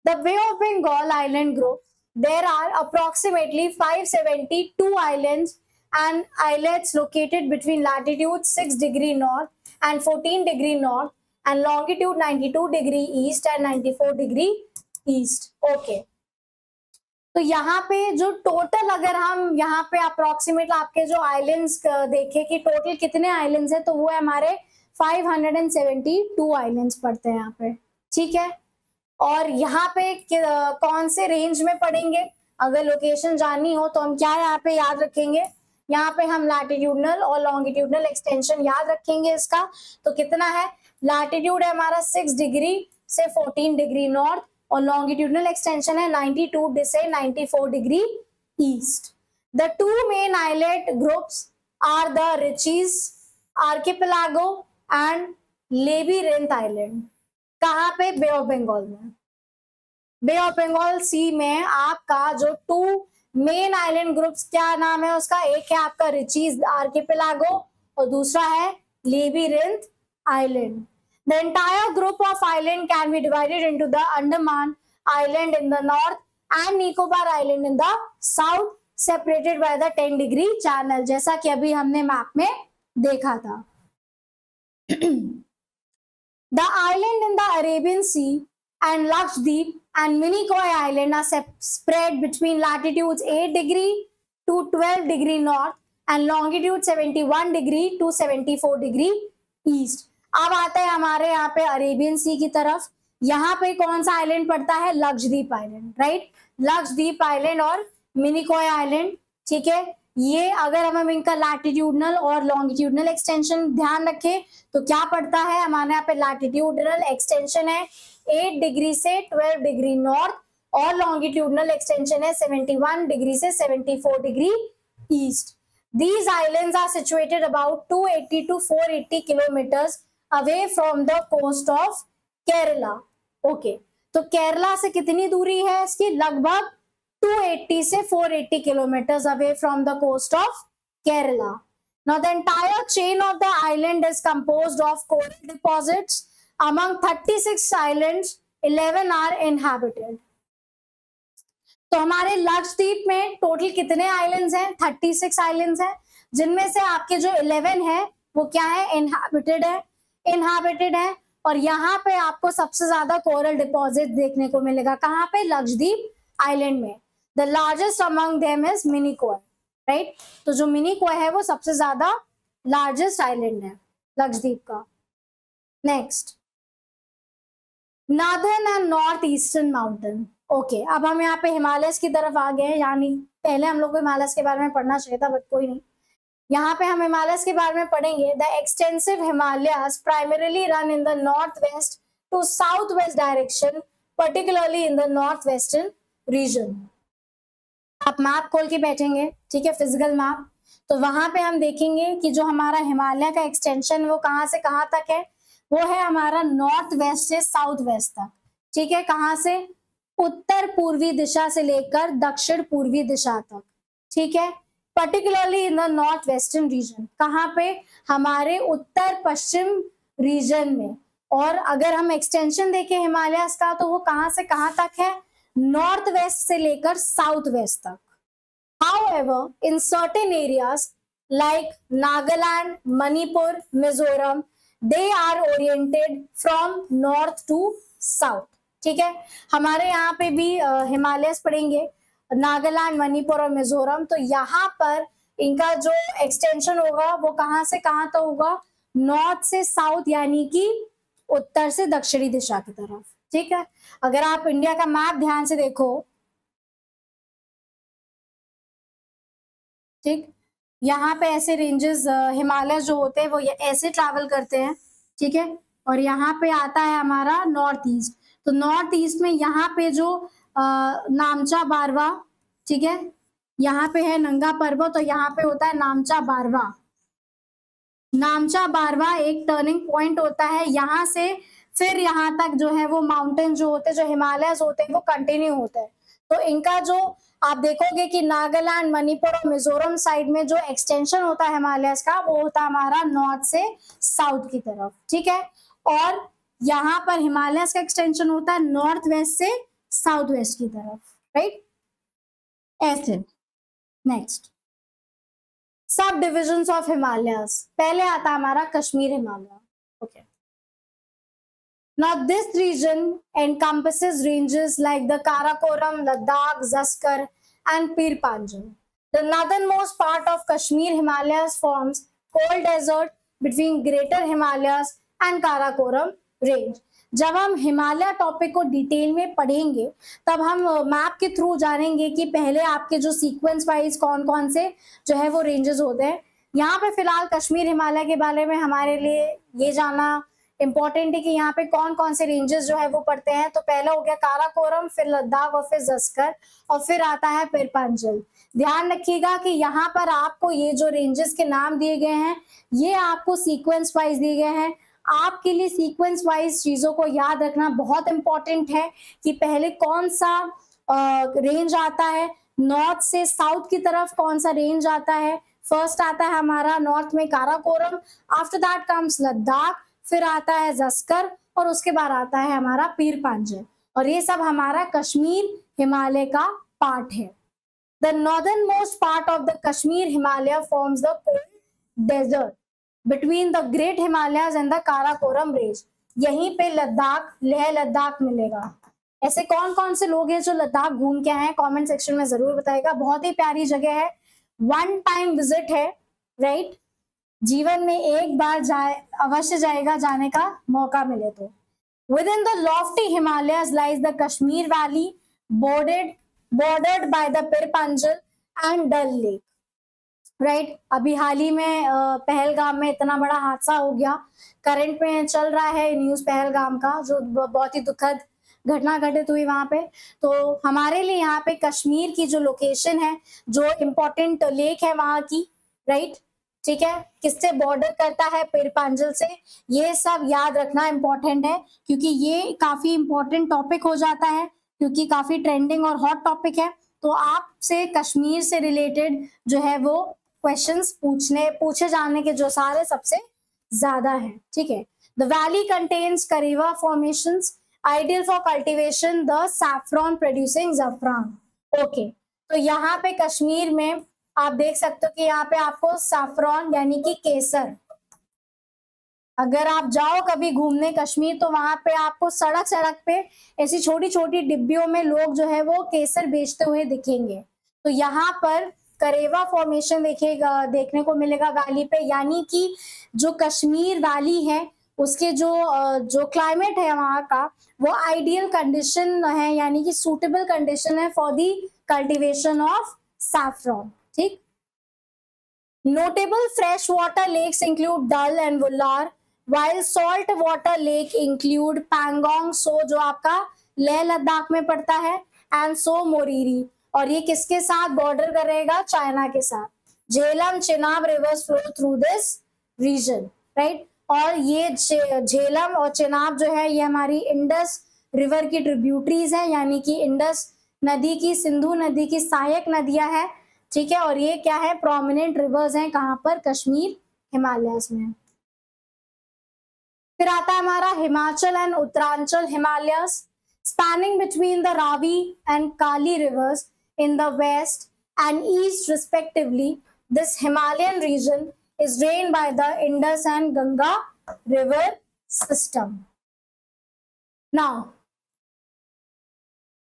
The Bay of Bengal Island Group, there are approximately 572 islands and islets located between latitude 6 degree north and 14 degree north and longitude 92 degree east and 94 degree east. Okay. तो यहाँ पे जो टोटल, अगर हम यहाँ पे अप्रोक्सीमेट आपके जो आइलैंड्स देखें कि टोटल कितने आइलैंड्स हैं, तो वो है हमारे 572 आइलैंड्स पड़ते हैं यहाँ पे, ठीक है। और यहाँ पे कौन से रेंज में पड़ेंगे, अगर लोकेशन जाननी हो तो हम क्या यहाँ पे याद रखेंगे, यहाँ पे हम लैटिट्यूडनल और लॉन्गिट्यूडनल एक्सटेंशन याद रखेंगे इसका। तो कितना है, लैटिट्यूड है हमारा 6 डिग्री से 14 डिग्री नॉर्थ, और लॉन्गिट्यूडनल एक्सटेंशन है 92 से 94 degree east. The two main island groups are the Ritchie's archipelago and labyrinth island. कहाँ पे? बे ऑफ बंगाल में। बे ऑफ बंगाल सी में आपका जो टू मेन आइलैंड ग्रुप्स, क्या नाम है उसका? एक है आपका रिचीज आर्किपेलागो और दूसरा है लेबीरिंथ island. The entire group of island can be divided into the Andaman Island in the north and Nicobar Island in the south, separated by the 10 degree channel, जैसा कि अभी हमने मैप में देखा था। The island in the Arabian Sea and Lakshadweep and Minicoy Island are spread between latitudes 8 degree to 12 degree north and longitude 71 degree to 74 degree east. अब आता है हमारे यहाँ पे अरेबियन सी की तरफ। यहाँ पे कौन सा आइलैंड पड़ता है? Lakshadweep island, right. Lakshadweep island और मिनिकॉय आइलैंड, ठीक है। ये अगर हम इनका लैटिट्यूडनल और लॉन्गिट्यूडनल एक्सटेंशन ध्यान रखें तो क्या पड़ता है हमारे यहाँ पे? लैटिट्यूडनल एक्सटेंशन है 8 डिग्री से 12 डिग्री नॉर्थ, और लॉन्गिट्यूडनल एक्सटेंशन है 71 डिग्री से 74 degree east. These islands are situated about 280 to 480 kilometers away from the coast of Kerala. Okay, तो केरला से कितनी दूरी है इसकी? लगभग 280 से 480 kilometers away from the coast of Kerala. Now the entire chain of the island is composed of coral deposits. Among 36 islands, 11 are inhabited. तो हमारे लक्षद्वीप में टोटल कितने आइलैंड्स हैं? 36 आइलैंड्स हैं, जिनमें से आपके जो 11 है वो क्या है? इनहाबिटेड है। और यहाँ पे आपको सबसे ज्यादा कोरल डिपॉजिट देखने को मिलेगा। कहाँ पे? लक्षद्वीप आइलैंड में। The largest among them is Minicoy, right. तो जो मिनिकॉय है वो सबसे ज्यादा लार्जेस्ट आइलैंड है लक्षद्वीप का। Next, northern and north eastern mountain. Okay, अब हम यहाँ पे हिमालयस की तरफ आ गए हैं, यानी पहले हम लोग को हिमालयस के बारे में पढ़ना चाहिए था, बट कोई नहीं। यहाँ पे हम हिमालयस के बारे में पढ़ेंगे। The extensive Himalayas primarily run in the north west to south west direction, particularly in the north western region. आप मैप खोल के बैठेंगे, ठीक है, फिजिकल मैप, तो वहां पे हम देखेंगे कि जो हमारा हिमालय का एक्सटेंशन वो कहाँ से कहाँ तक है? वो है हमारा नॉर्थ वेस्ट से साउथ वेस्ट तक, ठीक है। कहाँ से? उत्तर पूर्वी दिशा से लेकर दक्षिण पूर्वी दिशा तक, ठीक है। Particularly in the north western reason. कहाँ पे? हमारे उत्तर पश्चिम रीजन में। और अगर हम एक्सटेंशन देखें हिमालयस का तो वो कहां से कहां तक है, नॉर्थ वेस्ट से लेकर साउथ वेस्ट तक। However, in certain areas like Nagaland, Manipur, Mizoram, they are oriented from north to south। ठीक है, हमारे यहाँ पे भी हिमालयस पड़ेंगे, नागालैंड, मणिपुर और मिजोरम। तो यहाँ पर इनका जो एक्सटेंशन होगा वो कहां से कहां तक होगा, नॉर्थ से साउथ, यानी कि उत्तर से दक्षिणी दिशा की तरफ। ठीक है, अगर आप इंडिया का मैप ध्यान से देखो, ठीक, यहाँ पे ऐसे रेंजेस हिमालय जो होते हैं वो ऐसे ट्रैवल करते हैं। ठीक है, और यहाँ पे आता है हमारा नॉर्थ ईस्ट। तो नॉर्थ ईस्ट में यहाँ पे जो नामचा बारवा, ठीक है, यहाँ पे है नंगा पर्वत, तो यहाँ पे होता है नामचा बारवा। नामचा बारवा एक टर्निंग पॉइंट होता है, यहाँ से फिर यहाँ तक जो है वो माउंटेन जो होते हैं, जो हिमालयस होते हैं, वो कंटिन्यू होते हैं। तो इनका जो आप देखोगे कि नागालैंड, मणिपुर और मिजोरम साइड में जो एक्सटेंशन होता है हिमालयस का, वो होता है हमारा नॉर्थ से साउथ की तरफ। ठीक है, और यहाँ पर हिमालयस का एक्सटेंशन होता है नॉर्थ वेस्ट से साउथ वेस्ट की तरफ, राइट, ऐसे। नेक्स्ट, सब डिविजन्स ऑफ हिमालयस। पहले आता है हमारा Kashmir Himalaya. Okay, now this region encompasses ranges like the Karakoram, Ladakh, Zaskar and Pir Panjal. The northernmost part of Kashmir Himalayas forms cold desert between Greater Himalayas and Karakoram range. जब हम Himalaya topic को detail में पढ़ेंगे तब हम map के through जानेंगे कि पहले आपके जो सीक्वेंस वाइज कौन कौन से जो है वो रेंजेस होते हैं। यहाँ पे फिलहाल कश्मीर हिमालय के बारे में हमारे लिए ये जानना इंपॉर्टेंट है कि यहाँ पे कौन कौन से रेंजेस जो है वो पड़ते हैं। तो पहला हो गया काराकोरम, फिर लद्दाख और फिर जस्कर, और फिर आता है पीर पंजल। ध्यान रखिएगा कि यहाँ पर आपको ये जो रेंजेस के नाम दिए गए हैं ये आपको सीक्वेंस वाइज दिए गए हैं। आपके लिए सीक्वेंस वाइज चीजों को याद रखना बहुत इंपॉर्टेंट है कि पहले कौन सा रेंज आता है, नॉर्थ से साउथ की तरफ कौन सा रेंज आता है। फर्स्ट आता है हमारा नॉर्थ में Karakoram, after that comes Ladakh, फिर आता है जस्कर और उसके बाद आता है हमारा पीर पंजल, और ये सब हमारा कश्मीर हिमालय का पार्ट है। The northern most part of the Kashmir Himalaya forms the cold desert between the great Himalayas and the Karakoram range. यहीं पे लद्दाख, लेह लद्दाख मिलेगा। ऐसे कौन कौन से लोग हैं जो लद्दाख घूम के आए हैं, कमेंट सेक्शन में जरूर बताइएगा। बहुत ही प्यारी जगह है, वन टाइम विजिट है, राइट, जीवन में एक बार अवश्य जाएगा, जाने का मौका मिले तो। Within the lofty Himalayas lies the Kashmir Valley, bordered by the Pir Panjal and Dal Lake. Right, अभी हाल ही में पहलगाम में इतना बड़ा हादसा हो गया, करंट में चल रहा है न्यूज पहलगाम का, जो बहुत ही दुखद घटना घटित हुई वहां पे। तो हमारे लिए यहाँ पे कश्मीर की जो लोकेशन है, जो इम्पोर्टेंट लेक है वहां की, राइट, ठीक है, किससे बॉर्डर करता है, पीर पंजल से, ये सब याद रखना इम्पोर्टेंट है क्योंकि ये काफी इम्पोर्टेंट टॉपिक हो जाता है, क्योंकि काफी ट्रेंडिंग और हॉट टॉपिक है। तो आपसे कश्मीर से रिलेटेड जो है वो क्वेश्चंस पूछे जाने के जो सारे सबसे ज्यादा है। ठीक है, the valley contains karewa formations ideal for cultivation the saffron producing zafran. Okay, तो यहाँ पे कश्मीर में आप देख सकते हो कि यहाँ पे आपको सैफ्रॉन यानी कि केसर, अगर आप जाओ कभी घूमने कश्मीर तो वहां पे आपको सड़क सड़क पे ऐसी छोटी छोटी डिब्बियों में लोग जो है वो केसर बेचते हुए दिखेंगे। तो यहाँ पर करेवा फॉर्मेशन देखने को मिलेगा वैली पे, यानी कि जो कश्मीर वैली है उसके जो क्लाइमेट है वहां का वो आइडियल कंडीशन है, यानी कि सूटेबल कंडीशन है for the cultivation of saffron. ठीक, notable fresh water lakes include Dal and Wular, while salt water lake include Pangong, so जो आपका लेह लद्दाख में पड़ता है, एंड सो मोरीरी, और ये किसके साथ बॉर्डर करेगा, चाइना के साथ। Jhelum Chenab rivers flow through this region, right, और ये झेलम और चेनाब जो है ये हमारी इंडस रिवर की ट्रिब्यूटरीज है, यानी कि इंडस नदी की, सिंधु नदी की सहायक नदियां हैं। ठीक है, और ये क्या है, प्रोमिनेंट रिवर्स हैं, कहाँ पर, कश्मीर हिमालयस में। फिर आता है हमारा Himachal and Uttaranchal Himalayas, spanning between the Ravi and Kali reverse in the west and east respectively. This Himalayan region is drained by the Indus and Ganga river system. Now,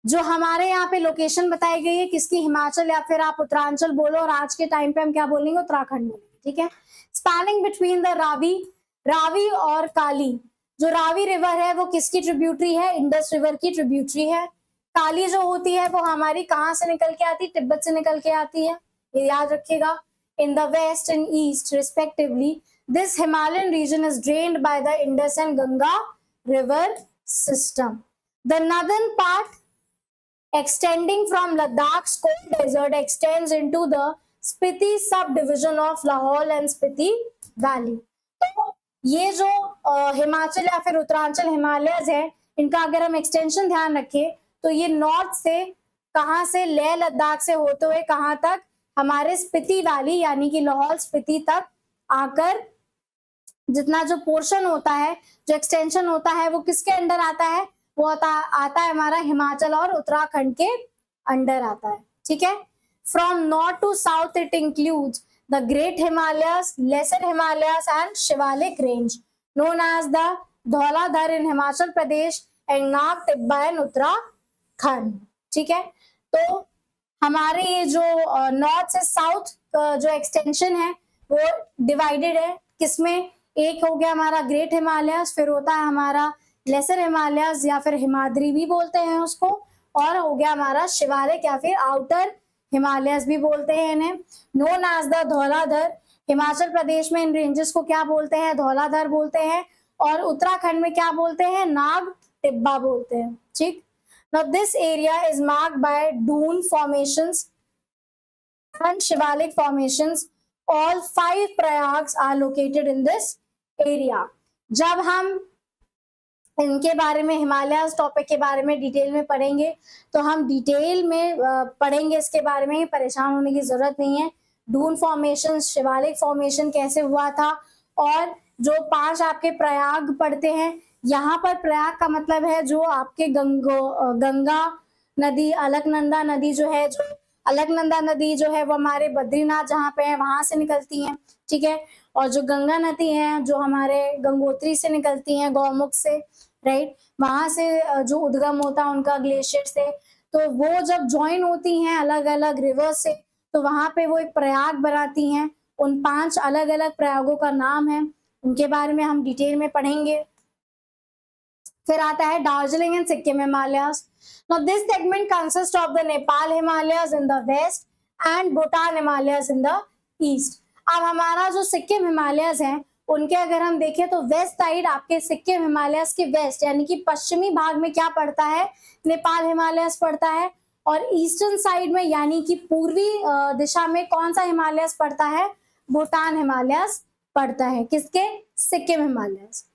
जो हमारे यहाँ पे लोकेशन बताई गई है किसकी, हिमाचल या फिर आप उत्तरांचल बोलो, और आज के टाइम पे हम क्या बोलेंगे, उत्तराखंड बोलेंगे, ठीक है। Spanning between the Ravi, Ravi और काली, जो रावी रिवर है वो किसकी ट्रिब्यूटरी है, इंडस रिवर की ट्रिब्यूटरी है। काली जो होती है वो हमारी कहाँ से निकल के आती है, तिब्बत से निकल के आती है, ये याद रखिएगा। In the west and east respectively this Himalayan region is drained by the Indus and Ganga river system. The northern part extending from Ladakh's cold desert extends into the Spiti subdivision of Lahaul and Spiti Valley. तो ये जो हिमाचल या फिर Uttaranchal Himalayas है, इनका अगर हम extension ध्यान रखें तो ये नॉर्थ से, कहाँ से, लेह लद्दाख से होते हुए कहाँ तक, हमारे स्पीति वैली यानी कि लाहौल स्पीति तक आकर जितना जो पोर्शन होता है, जो एक्सटेंशन होता है, वो किसके अंडर आता है, वो आता है हमारा हिमाचल और उत्तराखंड के अंडर आता है, ठीक है। From north to south it includes the great Himalayas, lesser Himalayas and Shivalik range known as the Dhauladhar in Himachal Pradesh and Nag Tibba in Uttarakhand, ठीक है। तो हमारे ये जो नॉर्थ से साउथ जो एक्सटेंशन है वो डिवाइडेड है किसमें, एक हो गया हमारा ग्रेट हिमालयस, फिर होता है हमारा लेसर हिमालयस या फिर हिमाद्री भी बोलते हैं उसको, और हो गया हमारा शिवालिक या फिर आउटर हिमालयस भी बोलते हैं इन्हें, known as the Dhauladhar. Himachal Pradesh में इन रेंजेस को क्या बोलते हैं, धौलाधर बोलते हैं, और उत्तराखंड में क्या बोलते हैं, नाग टिब्बा बोलते हैं, ठीक। Now this area is marked by Doon formations and Shivalik formations. All 5 Prayags are located in this area. जब हम इनके बारे में, हिमालयस टॉपिक के बारे में डिटेल में पढ़ेंगे तो हम डिटेल में पढ़ेंगे इसके बारे में, परेशान होने की जरूरत नहीं है। डून फॉर्मेशन, शिवालिक फॉर्मेशन कैसे हुआ था, और जो 5 आपके प्रयाग पढ़ते हैं, यहाँ पर प्रयाग का मतलब है जो आपके गंगा नदी, अलकनंदा नदी जो है, जो अलकनंदा नदी जो है वो हमारे बद्रीनाथ जहाँ पे है वहां से निकलती है, ठीक है। और जो गंगा नदी है जो हमारे गंगोत्री से निकलती है, गौमुख से, राइट, वहां से जो उद्गम होता है उनका ग्लेशियर से, तो वो जब ज्वाइन होती हैं अलग अलग रिवर से तो वहां पे वो एक प्रयाग बनाती हैं। उन 5 अलग अलग प्रयागों का नाम है, उनके बारे में हम डिटेल में पढ़ेंगे। फिर आता है Darjeeling and Sikkim Himalayas. Now this segment consists of the Nepal Himalayas in the west and Bhutan Himalayas in the east. अब हमारा जो सिक्किम हिमालयस है उनके अगर हम देखें तो वेस्ट साइड आपके सिक्किम हिमालयस के वेस्ट यानी कि पश्चिमी भाग में क्या पड़ता है, नेपाल हिमालयस पड़ता है, और ईस्टर्न साइड में यानी कि पूर्वी दिशा में कौन सा हिमालयस पड़ता है, भूटान हिमालयस पड़ता है, किसके, Sikkim Himalayas.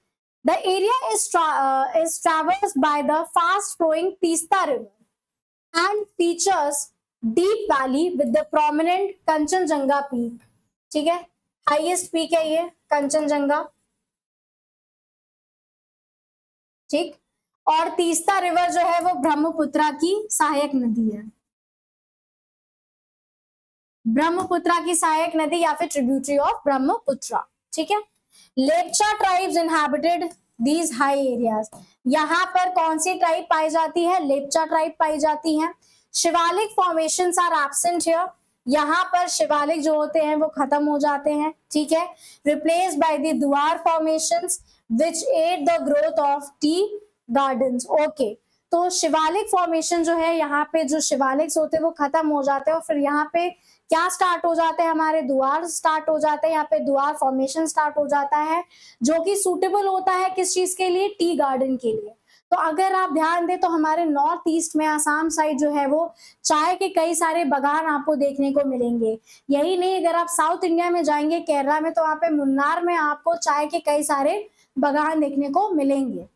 The area is traversed by the fast-flowing Teesta River and features deep valley with the prominent Kanchenjunga peak. ठीक है, हाईएस्ट पीक है ये कंचनजंगा, ठीक। और तीस्ता रिवर जो है वो ब्रह्मपुत्रा की सहायक नदी है, ब्रह्मपुत्रा की सहायक नदी या फिर ट्रिब्यूटरी ऑफ ब्रह्मपुत्रा, ठीक है। Lepcha tribes inhabited these high areas. यहाँ पर कौन सी ट्राइब पाई जाती है, लेप्चा ट्राइब पाई जाती है। Shivalik formations are absent here, यहाँ पर शिवालिक जो होते हैं वो खत्म हो जाते हैं, ठीक है, replace by the Duar formations which aid the growth of tea gardens. Okay, तो शिवालिक फॉर्मेशन जो है, यहाँ पे जो शिवालिक्स होते हैं वो खत्म हो जाते हैं और फिर यहाँ पे क्या स्टार्ट हो जाते हैं, हमारे दुआर स्टार्ट हो जाते हैं। यहाँ पे दुआर फॉर्मेशन स्टार्ट हो जाता है जो कि सूटेबल होता है किस चीज के लिए, टी गार्डन के लिए। तो अगर आप ध्यान दें तो हमारे नॉर्थ ईस्ट में आसाम साइड जो है वो चाय के कई सारे बागान आपको देखने को मिलेंगे। यही नहीं, अगर आप साउथ इंडिया में जाएंगे केरला में तो वहाँ पे मुन्नार में आपको चाय के कई सारे बागान देखने को मिलेंगे।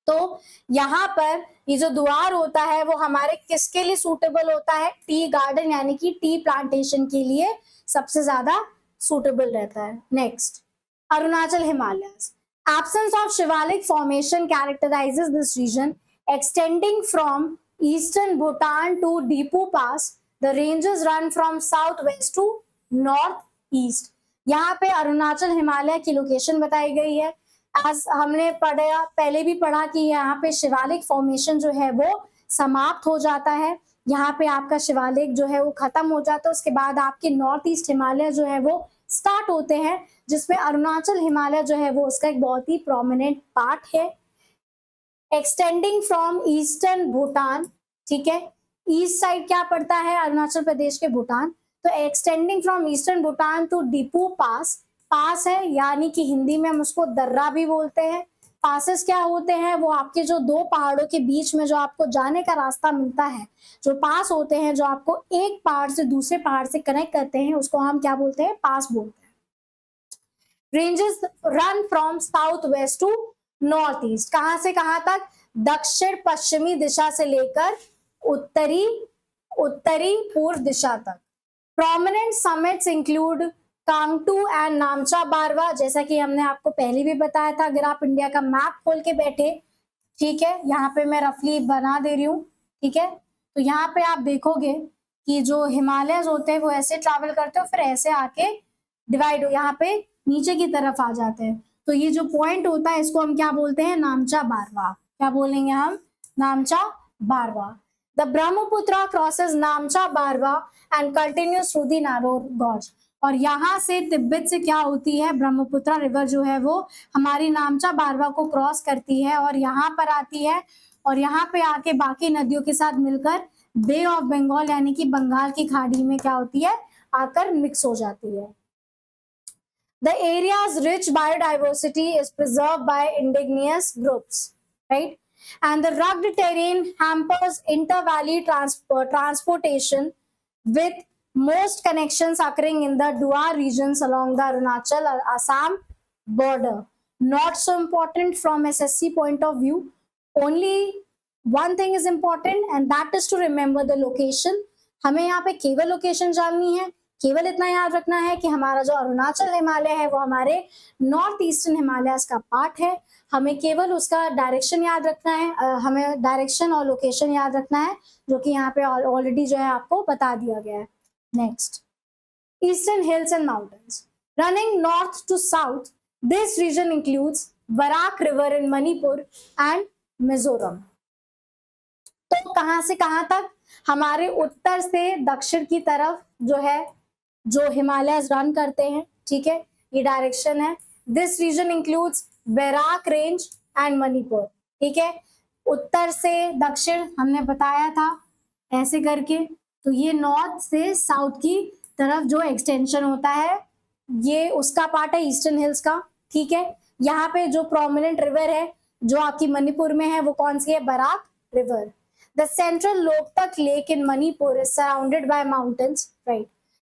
तो यहाँ पर ये जो दुआर होता है वो हमारे किसके लिए सूटेबल होता है, टी गार्डन यानी कि टी प्लांटेशन के लिए सबसे ज्यादा सूटेबल रहता है। Next, Arunachal Himalayas. Absence of shivalik formation characterizes this region, extending from eastern Bhutan to Dipu Pass. The ranges run from southwest to northeast. यहाँ पे अरुणाचल हिमालय की लोकेशन बताई गई है. आज हमने पढ़ा, पहले भी पढ़ा कि यहाँ पे शिवालिक फॉर्मेशन जो है वो समाप्त हो जाता है. यहाँ पे आपका शिवालिक जो है वो खत्म हो जाता है. उसके बाद आपके नॉर्थ ईस्ट हिमालय जो है वो स्टार्ट होते हैं, जिसमें अरुणाचल हिमालय जो है वो उसका एक बहुत ही प्रोमिनेंट पार्ट है. एक्सटेंडिंग फ्रॉम ईस्टर्न भूटान, ठीक है, ईस्ट साइड क्या पड़ता है अरुणाचल प्रदेश के भूटान. तो extending from eastern Bhutan to Diphu pass, pass है यानी कि हिंदी में हम उसको दर्रा भी बोलते हैं. पासेस क्या होते हैं, वो आपके जो दो पहाड़ों के बीच में जो आपको जाने का रास्ता मिलता है, जो पास होते हैं, जो आपको एक पहाड़ से दूसरे पहाड़ से कनेक्ट करते हैं, उसको हम क्या बोलते हैं, पास बोलते हैं. Ranges run from south west to north east. कहां से कहां तक, दक्षिण पश्चिमी दिशा से लेकर उत्तरी पूर्व दिशा तक. Prominent summits include Kangto and Namcha Barwa. जैसा कि हमने आपको पहले भी बताया था, अगर आप इंडिया का मैप खोल के बैठे, ठीक है, यहाँ पे मैं रफली बना दे रही हूँ, ठीक है, तो यहाँ पे आप देखोगे कि जो हिमालयस होते हैं वो ऐसे ट्रैवल करते हैं, फिर ऐसे आके डिवाइड हो, यहाँ पे नीचे की तरफ आ जाते हैं. तो ये जो पॉइंट होता है इसको हम क्या बोलते हैं, नामचा बारवा. क्या बोलेंगे हम, नामचा बारवा. The Brahmaputra crosses Namcha Barwa and continues through the Naror gorge. और यहाँ से तिब्बत से क्या होती है, ब्रह्मपुत्र रिवर जो है वो हमारी नामचा बारवा को क्रॉस करती है और यहाँ पर आती है, और यहाँ पे आके बाकी नदियों के साथ मिलकर बे ऑफ बंगाल यानी कि बंगाल की खाड़ी में क्या होती है, आकर मिक्स हो जाती है. The area's rich biodiversity is preserved by indigenous groups, right? And the rugged terrain hampers inter-valley transportation, with most connections occurring in the Dua regions along the Arunachal-Assam border. Not so important from SSC point of view. Only one thing is important, and that is to remember the location. हमें यहाँ पे केवल location जाननी है, केवल इतना याद रखना है कि हमारा जो अरुणाचल हिमालय है वो हमारे नॉर्थ ईस्टर्न हिमालयस का पार्ट है. हमें केवल उसका डायरेक्शन याद रखना है, हमें डायरेक्शन और लोकेशन याद रखना है, जो कि यहाँ पे ऑलरेडी जो है आपको बता दिया गया है. Next, eastern hills and mountains running north to south. This region includes Barak river in Manipur and Mizoram. तो कहां से कहां तक, हमारे उत्तर से दक्षिण की तरफ जो है, जो हिमालयस रन करते हैं, ठीक है, ये डायरेक्शन है. This region includes Barail range and Manipur, ठीक है. उत्तर से दक्षिण हमने बताया था ऐसे करके. तो ये नॉर्थ से साउथ की तरफ जो एक्सटेंशन होता है, ये उसका पार्ट है ईस्टर्न हिल्स का, ठीक है. यहाँ पे जो प्रोमिनेंट रिवर है जो आपकी मणिपुर में है वो कौन सी है, Barak river. The central Loktak Lake in Manipur is surrounded by mountains, right?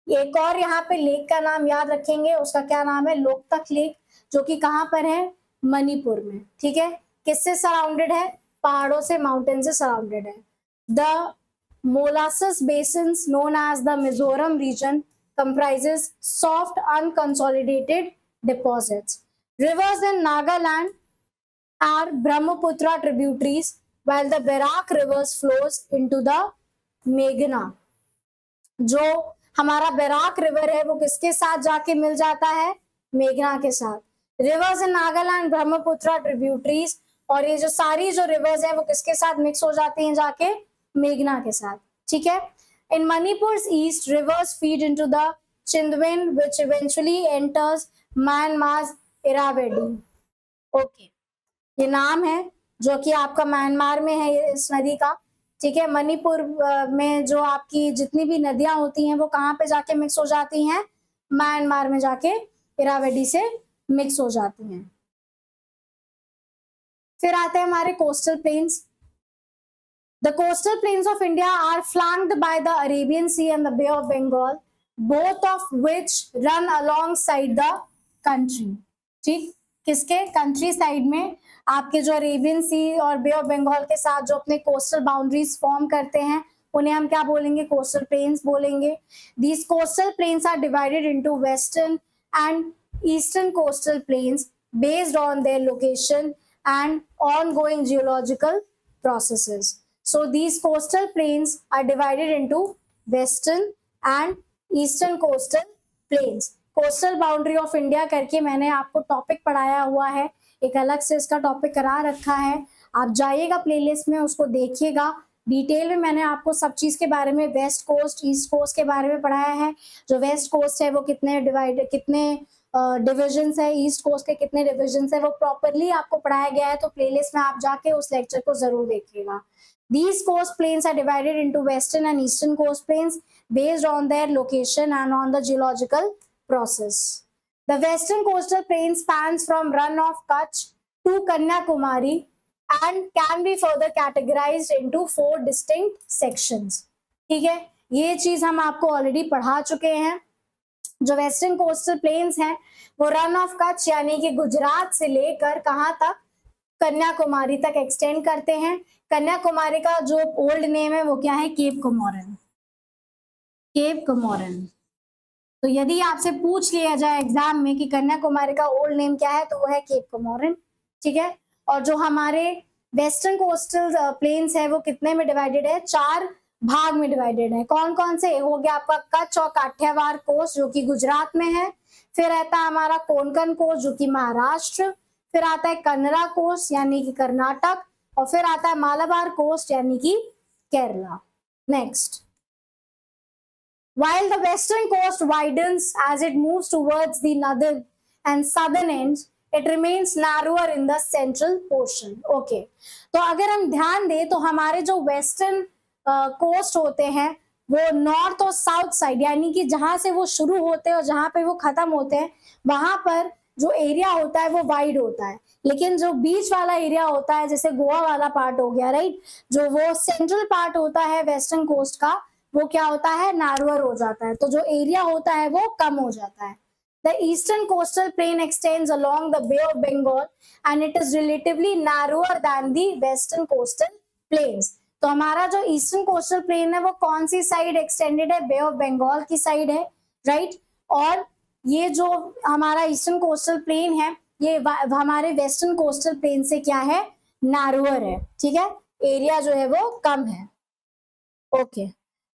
एक और यहाँ पे लेक का नाम याद रखेंगे, उसका क्या नाम है, लोकतक लेक, जो कि कहाँ पर है, मणिपुर में, ठीक है. किससे सराउंडेड है, पहाड़ों से, माउंटेन से सराउंडेड है. The molasses basins known as the Mizoram region comprises soft unconsolidated deposits. Rivers in Nagaland are Brahmaputra tributaries, while the Barak rivers flows into the Meghna. जो हमारा बैराक रिवर है वो किसके साथ जाके मिल जाता है, मेघना के साथ. रिवर्स इन नागालैंड ब्रह्मपुत्र ट्रिब्यूटरीज, और ये जो सारी जो रिवर्स है वो किसके साथ मिक्स हो जाती हैं, जाके मेघना के साथ, ठीक है. In Manipur's east rivers feed into the Chindwin which eventually enters Myanmar's Irrawaddy. Okay, ये नाम है जो कि आपका म्यांमार में है इस नदी का, ठीक है. मणिपुर में जो आपकी जितनी भी नदियां होती हैं वो कहाँ पे जाके मिक्स हो जाती हैं, म्यांमार में जाके इरावदी से मिक्स हो जाती हैं. फिर आते हैं हमारे coastal plains. The coastal plains of India are flanked by the Arabian Sea and the Bay of Bengal, both of which run alongside the country. ठीक, किसके, कंट्री साइड में आपके जो अरेबियन सी और बे ऑफ बंगाल के साथ जो अपने कोस्टल बाउंड्रीज फॉर्म करते हैं उन्हें हम क्या बोलेंगे, कोस्टल प्लेन्स बोलेंगे. These coastal plains are divided into western and eastern coastal plains based on their location and ongoing geological processes. So these coastal plains are divided into western and eastern coastal plains. Coastal boundary of India करके मैंने आपको topic पढ़ाया हुआ है, एक अलग से इसका टॉपिक करा रखा है, आप जाइएगा प्लेलिस्ट में, उसको देखिएगा। डिटेल में मैंने आपको सब चीज के बारे में, वेस्ट कोस्ट ईस्ट कोस्ट के बारे में पढ़ाया है। जो वेस्ट कोस्ट है वो कितने डिविजन्स है, ईस्ट कोस्ट के कितने डिविजन्स है, वो प्रॉपरली आपको पढ़ाया गया है। तो प्लेलिस्ट में आप जाके उस लेक्चर को जरूर देखिएगा। These coast plains are divided into western and eastern coast plains based on their location and on the geological process. The western coastal plain spans from Run of Kutch to Kanyakumari and can be further categorized into 4 distinct sections. ठीक है, ये चीज हम आपको already पढ़ा चुके हैं। जो वेस्टर्न कोस्टल प्लेन्स हैं वो रन ऑफ कच्छ यानी कि गुजरात से लेकर कहाँ तक, कन्याकुमारी तक एक्सटेंड करते हैं। कन्याकुमारी का जो ओल्ड नेम है वो क्या है, केप कोमोरिन। Cap Comorin. तो यदि आपसे पूछ लिया जाए एग्जाम में कि कन्याकुमारी का ओल्ड नेम क्या है, तो वो है केप कोमोरिन। ठीक है, और जो हमारे वेस्टर्न कोस्टल प्लेन्स है वो कितने में डिवाइडेड है, 4 भाग में डिवाइडेड है। कौन कौन से, हो गया आपका कच्छ और काठियावाड़ कोस्ट जो कि गुजरात में है, फिर रहता है हमारा कोंकण कोस्ट जो कि महाराष्ट्र, फिर आता है कन्नड़ा कोस्ट यानी कि कर्नाटक, और फिर आता है मालाबार कोस्ट यानी कि Kerala. Next, while the western coast widens as it moves towards the northern and southern ends, it remains narrower in the central portion. Okay, तो अगर हम ध्यान दें तो हमारे जो वेस्टर्न कोस्ट होते हैं वो नॉर्थ और साउथ साइड यानी कि जहां से वो शुरू होते हैं और जहां पे वो खत्म होते हैं वहां पर जो एरिया होता है वो वाइड होता है, लेकिन जो बीच वाला एरिया होता है जैसे गोवा वाला पार्ट हो गया, राइट, जो वो सेंट्रल पार्ट होता है वेस्टर्न कोस्ट का, वो क्या होता है, नारोअर हो जाता है। तो जो एरिया होता है वो कम हो जाता है। The eastern coastal plain extends along the Bay of Bengal and it is relatively narrower than the western coastal plains. तो हमारा जो ईस्टर्न कोस्टल प्लेन है वो कौन सी साइड एक्सटेंडेड है, बे ऑफ बंगाल की साइड है, राइट। और ये जो हमारा ईस्टर्न कोस्टल प्लेन है ये हमारे वेस्टर्न कोस्टल प्लेन से क्या है, नारोअर है। ठीक है, एरिया जो है वो कम है। ओके,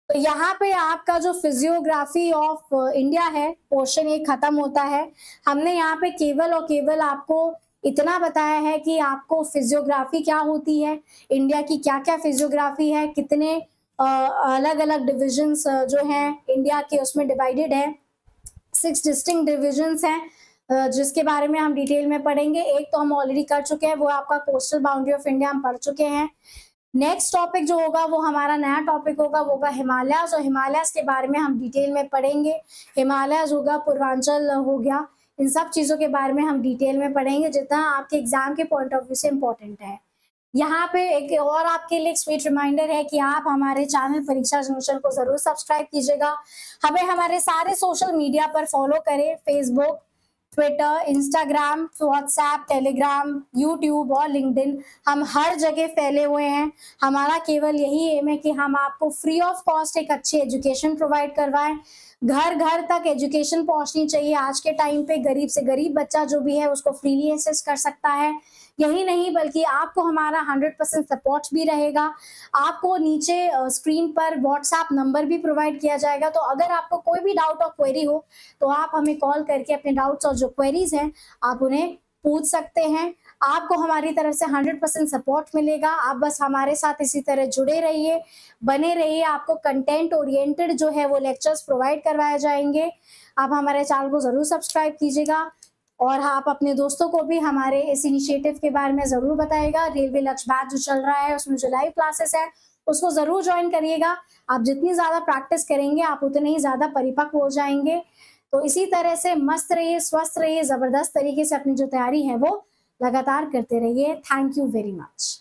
तो यहाँ पे आपका जो फिजियोग्राफी ऑफ इंडिया है पोर्शन ये खत्म होता है। हमने यहाँ पे केवल और केवल आपको इतना बताया है कि आपको फिजियोग्राफी क्या होती है, इंडिया की क्या क्या फिजियोग्राफी है, कितने अलग अलग डिविजन्स जो हैं इंडिया के उसमें डिवाइडेड है, 6 डिस्टिंक्ट डिविजन्स हैं जिसके बारे में हम डिटेल में पढ़ेंगे। एक तो हम ऑलरेडी कर चुके हैं, वो आपका कोस्टल बाउंड्री ऑफ इंडिया हम पढ़ चुके हैं। नेक्स्ट टॉपिक जो होगा वो हमारा नया टॉपिक होगा, वो होगा हिमालयाज, और हिमालयाज के बारे में हम डिटेल में पढ़ेंगे। हिमालयाज होगा, पूर्वांचल हो गया, इन सब चीजों के बारे में हम डिटेल में पढ़ेंगे जितना आपके एग्जाम के पॉइंट ऑफ व्यू से इम्पोर्टेंट है। यहाँ पे एक और आपके लिए स्वीट रिमाइंडर है कि आप हमारे चैनल परीक्षा जंक्शन को जरूर सब्सक्राइब कीजिएगा। हमें हमारे सारे सोशल मीडिया पर फॉलो करें, Facebook, Twitter, Instagram, WhatsApp, Telegram, YouTube और लिंक्डइन, हम हर जगह फैले हुए हैं। हमारा केवल यही एम है कि हम आपको फ्री ऑफ कॉस्ट एक अच्छी एजुकेशन प्रोवाइड करवाएं। घर घर तक एजुकेशन पहुंचनी चाहिए। आज के टाइम पे गरीब से गरीब बच्चा जो भी है उसको फ्रीली एक्सेस कर सकता है। यही नहीं बल्कि आपको हमारा 100% सपोर्ट भी रहेगा। आपको नीचे स्क्रीन पर व्हाट्सएप नंबर भी प्रोवाइड किया जाएगा, तो अगर आपको कोई भी डाउट और क्वेरी हो तो आप हमें कॉल करके अपने डाउट्स और जो क्वेरीज हैं आप उन्हें पूछ सकते हैं। आपको हमारी तरफ से 100% सपोर्ट मिलेगा। आप बस हमारे साथ इसी तरह जुड़े रहिए, बने रहिए। आपको कंटेंट ओरिएंटेड जो है वो लेक्चर्स प्रोवाइड करवाए जाएंगे। आप हमारे चैनल को जरूर सब्सक्राइब कीजिएगा और आप अपने दोस्तों को भी हमारे इस इनिशिएटिव के बारे में जरूर बताइएगा। रेलवे लक्ष्य बैच जो चल रहा है उसमें जो लाइव क्लासेस है उसको जरूर ज्वाइन करिएगा। आप जितनी ज्यादा प्रैक्टिस करेंगे आप उतने ही ज्यादा परिपक्व हो जाएंगे। तो इसी तरह से मस्त रहिए, स्वस्थ रहिए, जबरदस्त तरीके से अपनी जो तैयारी है वो लगातार करते रहिए। Thank you very much.